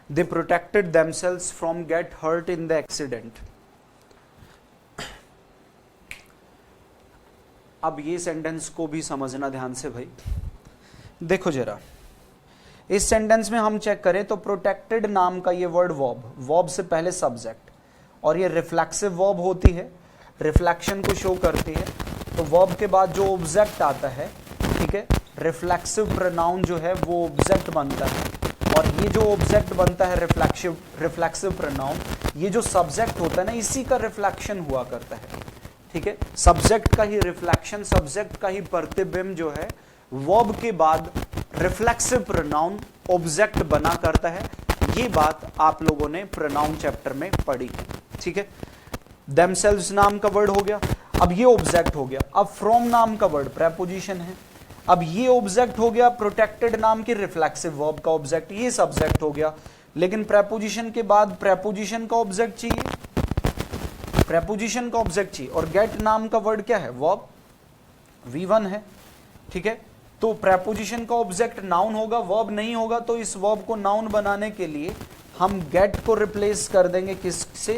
Speaker 2: they protected themselves from get hurt in the accident. अब ये सेंटेंस को भी समझना ध्यान से भाई। देखो जरा, इस सेंटेंस में हम चेक करें तो प्रोटेक्टेड नाम का ये वर्ड वर्ब से पहले सब्जेक्ट, और ये रिफ्लेक्सिव वर्ब होती है, रिफ्लेक्शन को शो करती है। तो वर्ब के बाद जो ऑब्जेक्ट आता है, ठीक है, रिफ्लेक्सिव प्रोनाउन जो है वो ऑब्जेक्ट बनता है, और ये जो ऑब्जेक्ट बनता है रिफ्लेक्सिव प्रोनाउन, ये जो सब्जेक्ट होता है ना, इसी का रिफ्लेक्शन हुआ करता है। ठीक है, सब्जेक्ट का ही रिफ्लेक्शन, सब्जेक्ट का ही प्रतिबिंब जो है वर्ब के बाद रिफ्लेक्सिव प्रोनाउन ऑब्जेक्ट बना करता है। ये बात आप लोगों ने प्रोनाउन चैप्टर में पढ़ी। ठीक है, देमसेल्व्स नाम का वर्ड हो गया, अब ये ऑब्जेक्ट हो गया। अब फ्रॉम नाम का वर्ड प्रेपोजिशन है, अब ये ऑब्जेक्ट हो गया। प्रोटेक्टेड नाम की रिफ्लेक्सिव वर्ब का ऑब्जेक्ट, ये सब्जेक्ट हो गया। लेकिन प्रेपोजिशन के बाद प्रेपोजिशन का ऑब्जेक्ट चाहिए, प्रेपोजिशन का ऑब्जेक्ट चाहिए। और गेट नाम का वर्ड क्या है? वर्ब, V1 है। ठीक है, तो प्रेपोजिशन का ऑब्जेक्ट नाउन होगा, वर्ब नहीं होगा, तो इस वर्ब को नाउन बनाने के लिए हम गेट को रिप्लेस कर देंगे किससे?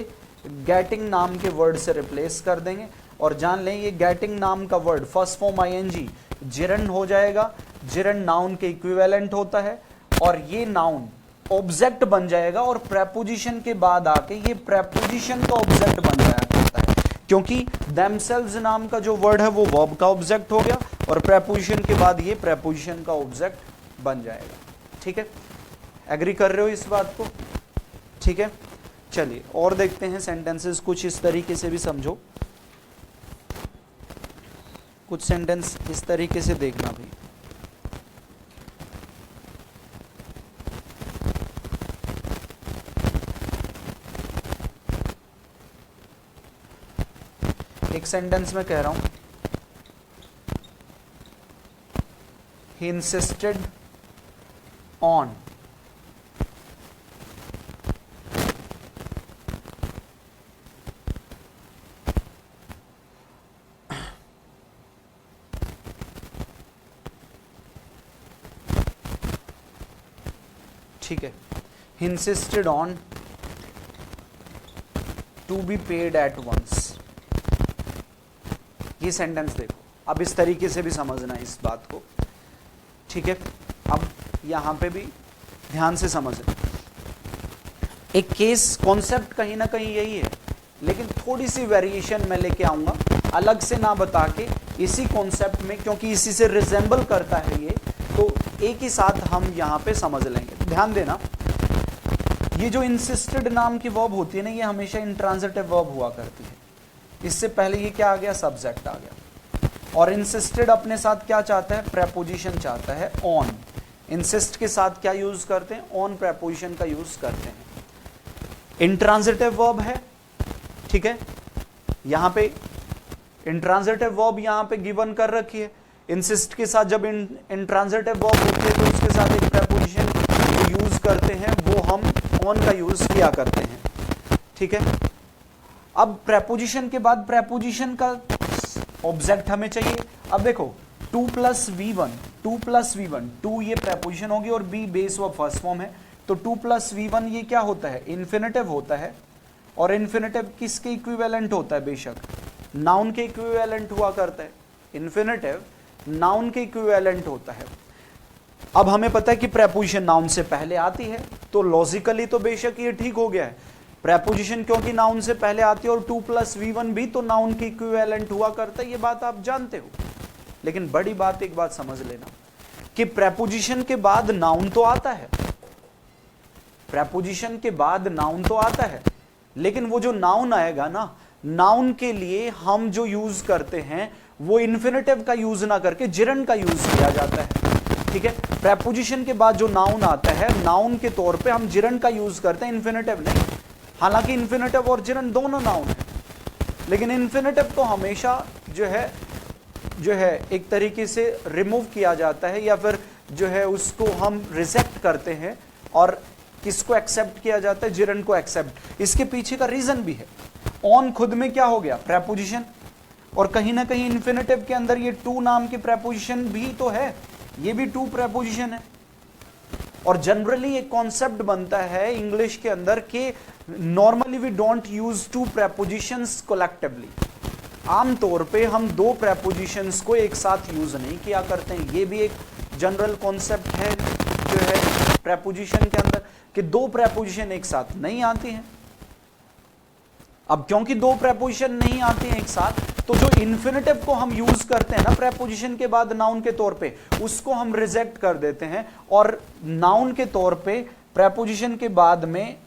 Speaker 2: गेटिंग नाम के वर्ड से रिप्लेस कर देंगे। और जान लें ये गेटिंग नाम का word first form ING gerund हो जाएगा, जिरंड नाउन के इक्विवेलेंट होता है, और ये नाउन ऑब्जेक्ट बन जाएगा, और प्रेपोजिशन के बाद आके ये प्रेपोजिशन का ऑब्जेक्ट बन जाया करता है, क्योंकि देमसेल्व्स नाम का जो वर्ड है वो वर्ब का ऑब्जेक्ट हो गया, और प्रेपोजिशन के बाद ये प्रेपोजिशन का ऑब्जेक्ट बन जाएगा। ठीक है, एग्री कर रहे हो इस बात को? ठीक है, चलिए और देखते हैं सेंटेंसेस, कुछ इस तरीके से भी समझो, कुछ सेंटेंस इस तरीके से देखना भी। एक सेंटेंस में कह रहा हूं, he insisted on ठीक है, he insisted on to be paid at once। ये सेंटेंस देखो, अब इस तरीके से भी समझना इस बात को। ठीक है, अब यहां पे भी ध्यान से समझना। एक केस कॉन्सेप्ट कहीं ना कहीं यही है, लेकिन थोड़ी सी वेरिएशन मैं लेके आऊंगा, अलग से ना बता के इसी कॉन्सेप्ट में, क्योंकि इसी से रिजेंबल करता है ये, तो एक ही साथ हम यहां पे समझ लेंगे। ध्यान देना, ये जो इंसिस्टेड नाम की वर्ब होती है ना, ये हमेशा इंट्रांजिटिव वर्ब हुआ करती है। इससे पहले ये क्या आ गया? सब्जेक्ट आ गया। और इंसिस्टेड अपने साथ क्या चाहता है? प्रेपोजिशन चाहता है, ऑन। इंसिस्ट के साथ क्या यूज करते हैं? ऑन प्रेपोजिशन का यूज करते हैं। इंट्रांजिटिव वर्ब है, ठीक है, यहां पे इंट्रांजिटिव वर्ब यहां पे गिवन कर रखी है। इंसिस्ट के साथ जब इंट्रांजिटिव वर्ब होती है तो उसके साथ एक प्रेपोजिशन जो यूज करते हैं वो हम ऑन का यूज किया करते हैं। ठीक है, अब प्रेपोजिशन के बाद प्रेपोजिशन का ऑब्जेक्ट हमें चाहिए। अब देखो 2 + V1, 2 + V1, 2 ये प्रेपोजिशन होगी और B base verb first form है, तो 2 + V1 ये क्या होता है? इन्फिनेटिव होता है। और इन्फिनेटिव किसके इक्विवेलेंट होता है? बेशक नाउन के इक्विवेलेंट हुआ करता है। इन्फिनेटिव नाउन के इक्विवेलेंट होता है। अब हमें पता है कि प्रेपोजिशन नाउन से पहले आती है, तो लॉजिकली तो बेशक ये ठीक हो गया है, प्रेपोजिशन क्योंकि नाउन से पहले आती है, और 2 + V1 भी तो नाउन के इक्विवेलेंट हुआ करता है, ये बात आप जानते हो। लेकिन बड़ी बात, एक बात समझ लेना कि प्रेपोजिशन के बाद नाउन तो आता है, प्रेपोजिशन के बाद नाउन तो आता है, लेकिन वो जो नाउन आएगा ना, नाउन के लिए हम जो यूज करते हैं वो इन्फिनेटिव का यूज ना करके जिरंड का यूज किया जाता है। ठीक है, प्रेपोजिशन के बाद जो नाउन आता है, नाउन के तौर पे हम जिरंड का यूज करते हैं, इन्फिनेटिव नहीं। हालांकि इन्फिनेटिव और जिरंड दोनों नाउन है, लेकिन इन्फिनेटिव तो हमेशा जो है एक तरीके से रिमूव किया जाता है, या फिर जो है उसको हम रिजेक्ट करते हैं, और किसको एक्सेप्ट किया जाता है? जिरंड को एक्सेप्ट। इसके पीछे का रीजन भी है। ऑन खुद में क्या हो गया, प्रेपोजिशन, और कहीं ना कहीं इन्फिनेटिव के अंदर ये टू नाम की प्रेपोजिशन भी तो है, ये भी टू प्रेपोजिशन है। और जनरली एक कॉन्सेप्ट बनता है इंग्लिश के अंदर कि normally we don't use two prepositions collectively, आमतौर पे हम दो प्रेपोजिशंस को एक साथ यूज नहीं किया करते हैं। ये भी एक जनरल कॉन्सेप्ट है जो है प्रेपोजिशन के अंदर कि दो प्रेपोजिशन एक साथ नहीं आती हैं। अब क्योंकि दो प्रेपोजिशन नहीं आती हैं एक साथ, तो जो इन्फिनेटिव को हम यूज करते हैं ना प्रेपोजिशन के बाद नाउन के तौर पे, उसको हम रिजेक्ट कर देते हैं, और नाउन के तौर पे प्रेपोजिशन के बाद में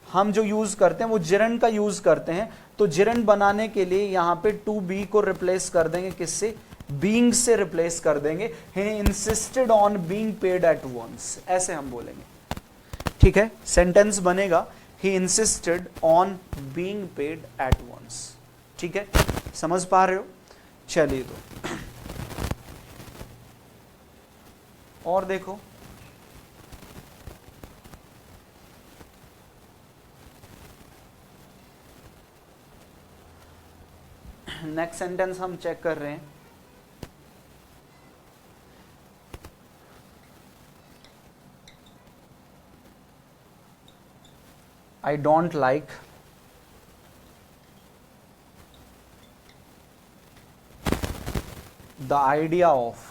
Speaker 2: हम जो यूज करते हैं वो जिरंड का यूज करते हैं। तो जिरंड बनाने के लिए यहां पे टू बी को रिप्लेस कर देंगे, किससे, बीइंग से रिप्लेस कर देंगे। He insisted on being paid at once, ऐसे हम बोलेंगे, ठीक है। सेंटेंस बनेगा he insisted on being paid at once, ठीक है, समझ पा रहे हो। चलिए तो और देखो, नेक्स्ट सेंटेंस हम चेक कर रहे हैं। I don't like the idea of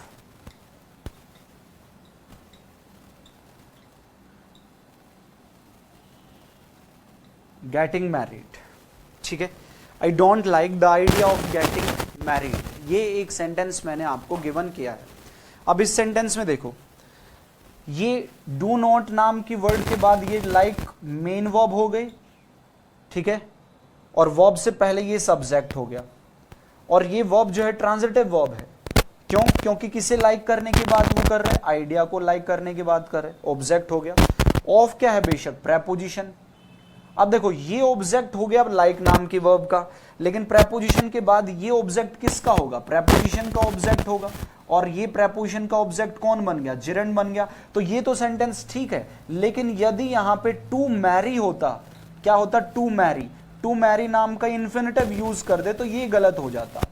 Speaker 2: getting married, ठीक है। I don't like the idea of getting married, ये एक सेंटेंस मैंने आपको गिवन किया है। अब इस सेंटेंस में देखो, ये डू नॉट नाम की वर्ड के बाद ये लाइक मेन वर्ब हो गई, ठीक है, और वर्ब से पहले ये सब्जेक्ट हो गया, और ये वर्ब जो है ट्रांजिटिव वर्ब है। क्यों? क्योंकि किसे लाइक करने की बात वो कर रहे हैं, आइडिया को लाइक करने की बात कर रहे हैं। ऑब्जेक्ट हो गया, ऑफ क्या है, बेशक प्रेपोजिशन। अब देखो ये ऑब्जेक्ट हो गया लाइक नाम की वर्ब का, लेकिन प्रेपोजिशन के बाद ये ऑब्जेक्ट किसका होगा, प्रेपोजिशन का ऑब्जेक्ट होगा, और ये प्रेपोजिशन का ऑब्जेक्ट कौन बन गया, जिरंड बन गया। तो ये तो सेंटेंस ठीक है, लेकिन यदि यहां पे टू मैरी होता, क्या होता, टू मैरी, टू मैरी नाम का इन्फिनेटिव यूज कर दे तो ये गलत हो जाता।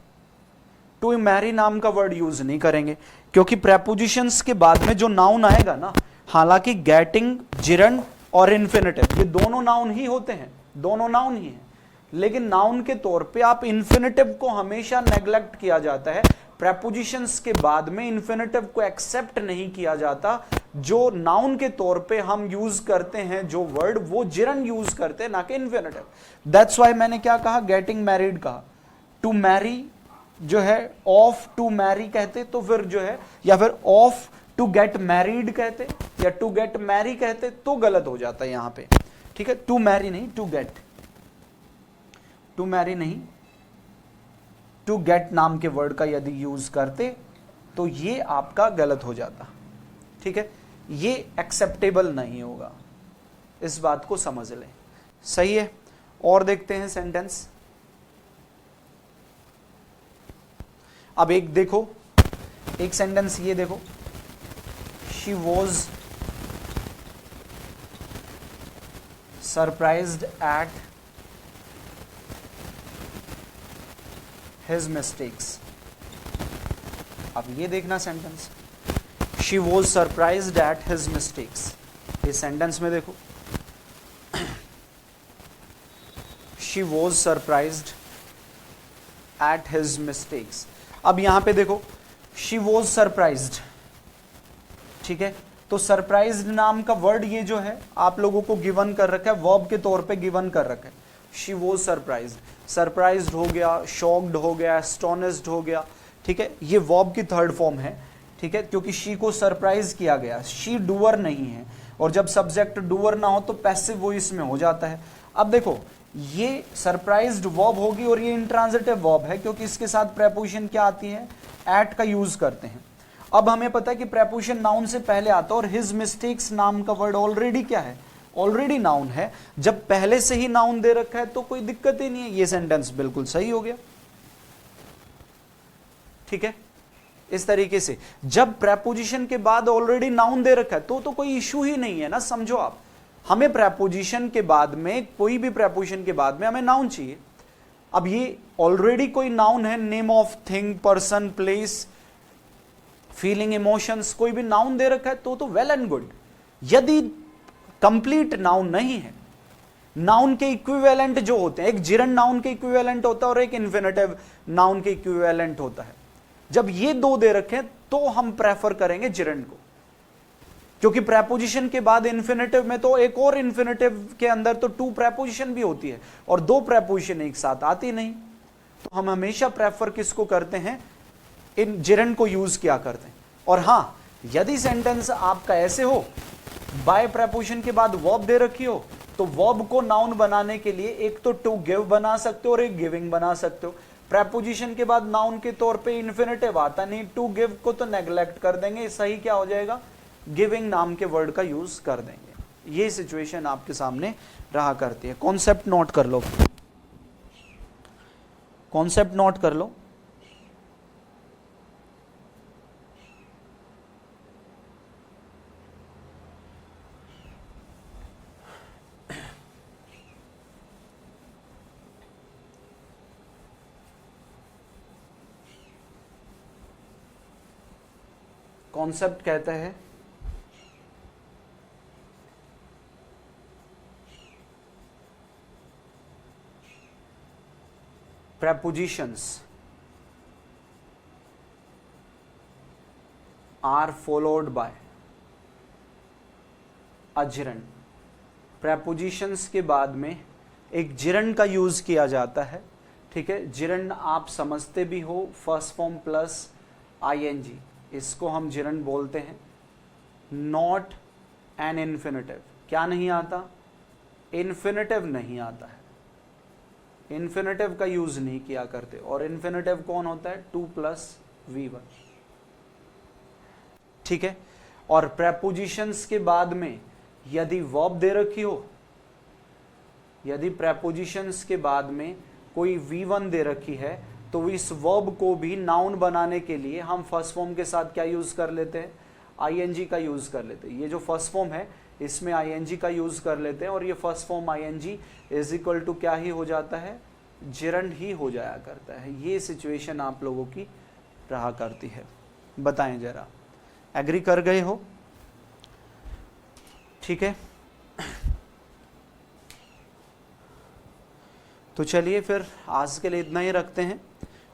Speaker 2: टू मैरी नाम का वर्ड यूज नहीं करेंगे, क्योंकि प्रेपोजिशंस के बाद में जो नाउन आएगा ना, हालांकि गेटिंग, जिरंड और इन्फिनेटिव ये दोनों नाउन ही होते हैं, दोनों नाउन ही हैं, लेकिन नाउन के तौर पे आप इन्फिनेटिव को हमेशा नेग्लेक्ट किया जाता है। प्रेपोजिशंस के बाद में इन्फिनेटिव को एक्सेप्ट नहीं किया जाता। जो नाउन के तौर पे हम यूज करते हैं जो वर्ड, वो जिरंड यूज करते हैं, ना कि इन्फिनेटिव। दैट्स व्हाई मैंने क्या कहा, गेटिंग मैरिड कहा। टू मैरी जो है ऑफ टू मैरी कहते तो फिर जो है, या फिर ऑफ टू गेट मैरिड कहते, या टू गेट मैरी कहते तो गलत हो जाता है यहां पे, ठीक है। टू मैरी नहीं, टू गेट, टू मैरी नहीं, टू गेट नाम के वर्ड का यदि यूज करते तो ये आपका गलत हो जाता, ठीक है। ये एक्सेप्टेबल नहीं होगा, इस बात को समझ लें, सही है। और देखते हैं सेंटेंस। अब एक देखो, एक सेंटेंस ये देखो, she was surprised eight his mistakes। अब ये देखना sentence, she was surprised at his mistakes। इस सेंटेंस में देखो, she was surprised at his mistakes। अब यहां पे देखो, she was surprised, ठीक है। तो सरप्राइज्ड नाम का वर्ड ये जो है आप लोगों को गिवन कर रखा है, वर्ब के तौर पे गिवन कर रखा है। शी वॉज सरप्राइज्ड, सरप्राइज्ड हो गया, शॉक्ड हो गया, एस्टोनिश्ड हो गया, ठीक है। ये वर्ब की थर्ड फॉर्म है, ठीक है, क्योंकि शी को सरप्राइज किया गया। शी डूअर नहीं है, और जब सब्जेक्ट डूअर ना हो तो पैसिव वॉइस में हो जाता है। अब देखो ये सरप्राइज्ड वर्ब होगी और ये इंट्रांजिटिव वर्ब है, क्योंकि इसके साथ प्रेपोजिशन क्या आती है, एट का यूज करते हैं। अब हमें पता है कि प्रेपोजिशन नाउन से पहले आता है, और हिज मिस्टेक्स नाम का वर्ड ऑलरेडी क्या है, ऑलरेडी नाउन है। जब पहले से ही नाउन दे रखा है तो कोई दिक्कत ही नहीं है, ये सेंटेंस बिल्कुल सही हो गया, ठीक है। इस तरीके से जब प्रेपोजिशन के बाद ऑलरेडी नाउन दे रखा है तो कोई इशू ही नहीं है ना, समझो आप। हमें प्रेपोजिशन के बाद में, कोई भी प्रेपोजिशन के बाद में हमें नाउन चाहिए, अब ये ऑलरेडी कोई नाउन है, name of thing, person, place, feeling, emotions, कोई भी नाउन दे रखा है तो वेल एंड गुड। यदि कंप्लीट नाउन नहीं है, नाउन के इक्विवेलेंट जो होते हैं, एक जिरन नाउन के इक्विवेलेंट होता है और एक इन्फिनेटिव नाउन के इक्विवेलेंट होता है, जब ये दो दे रखे तो हम प्रेफर करेंगे जिरन को, क्योंकि प्रेपोजिशन के बाद इन्फिनेटिव में तो एक और इन्फिनेटिव के अंदर तो टू प्रेपोजिशन भी होती है और दो प्रेपोजिशन एक साथ आती नहीं, तो हम हमेशा प्रेफर किसको करते हैं, इन जिरन को यूज किया करते हैं। और हां, यदि सेंटेंस आपका ऐसे हो, बाय प्रेपोजिशन के बाद वर्ब दे रखी हो, तो वर्ब को नाउन बनाने के लिए एक तो टू गिव बना सकते हो और एक गिविंग बना सकते हो। प्रेपोजिशन के बाद नाउन के तौर पे इन्फिनेटिव आता नहीं, टू गिव को तो नेग्लेक्ट कर देंगे, सही क्या हो जाएगा, गिविंग नाम के वर्ड का यूज कर देंगे। ये सिचुएशन आपके सामने रहा करती है। कॉन्सेप्ट नोट कर लो, कॉन्सेप्ट नोट कर लो। कॉन्सेप्ट कहता है prepositions are followed by a gerund। prepositions के बाद में एक gerund का यूज किया जाता है, ठीक है। gerund आप समझते भी हो, फर्स्ट फॉर्म प्लस ing, इसको हम gerund बोलते हैं। नॉट एन इन्फिनेटिव, क्या नहीं आता, इन्फिनेटिव नहीं आता है, इन्फिनेटिव का यूज नहीं किया करते। और इन्फिनेटिव कौन होता है, 2 + V1, ठीक है। और प्रेपोजिशंस के बाद में यदि वर्ब दे रखी हो, यदि प्रेपोजिशंस के बाद में कोई V1 दे रखी है, तो इस वर्ब को भी नाउन बनाने के लिए हम फर्स्ट फॉर्म के साथ क्या यूज कर लेते हैं, ing का यूज कर लेते हैं। ये जो फर्स्ट फॉर्म है इसमें ing का यूज कर लेते हैं और ये first form ing is equal to क्या ही हो जाता है, जिरंड ही हो जाया करता है। ये सिचुएशन आप लोगों की रहा करती है। बताएं जरा, एग्री कर गए हो, ठीक है। तो चलिए फिर आज के लिए इतना ही रखते हैं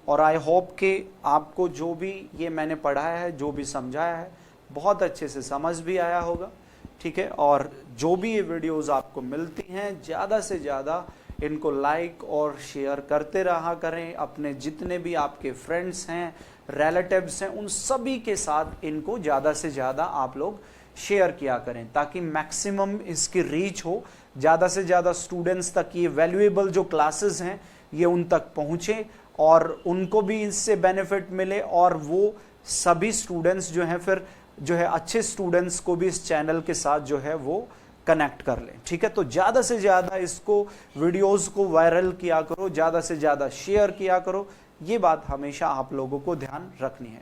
Speaker 2: और आई होप कि आपको जो भी ये मैंने पढ़ाया है, जो भी समझाया है, बहुत अच्छे से समझ भी आया होगा, ठीक है। और जो भी ये वीडियोस आपको मिलती हैं, ज़्यादा से ज़्यादा इनको लाइक और शेयर करते रहा करें। अपने जितने भी आपके फ्रेंड्स हैं, रिलेटिव्स हैं, उन सभी के साथ इनको ज़्यादा से ज़्यादा आप लोग शेयर किया करें, ताकि मैक्सिमम इसकी रीच हो, ज़्यादा से ज़्यादा स्टूडेंट्स तक ये वैल्यूएबल जो क्लासेस हैं ये उन तक पहुँचे और उनको भी इससे बेनिफिट मिले और वो सभी स्टूडेंट्स जो हैं फिर जो है अच्छे स्टूडेंट्स को भी इस चैनल के साथ जो है वो कनेक्ट कर लें, ठीक है। तो ज़्यादा से ज़्यादा इसको वीडियोस को वायरल किया करो, ज़्यादा से ज़्यादा शेयर किया करो, ये बात हमेशा आप लोगों को ध्यान रखनी है।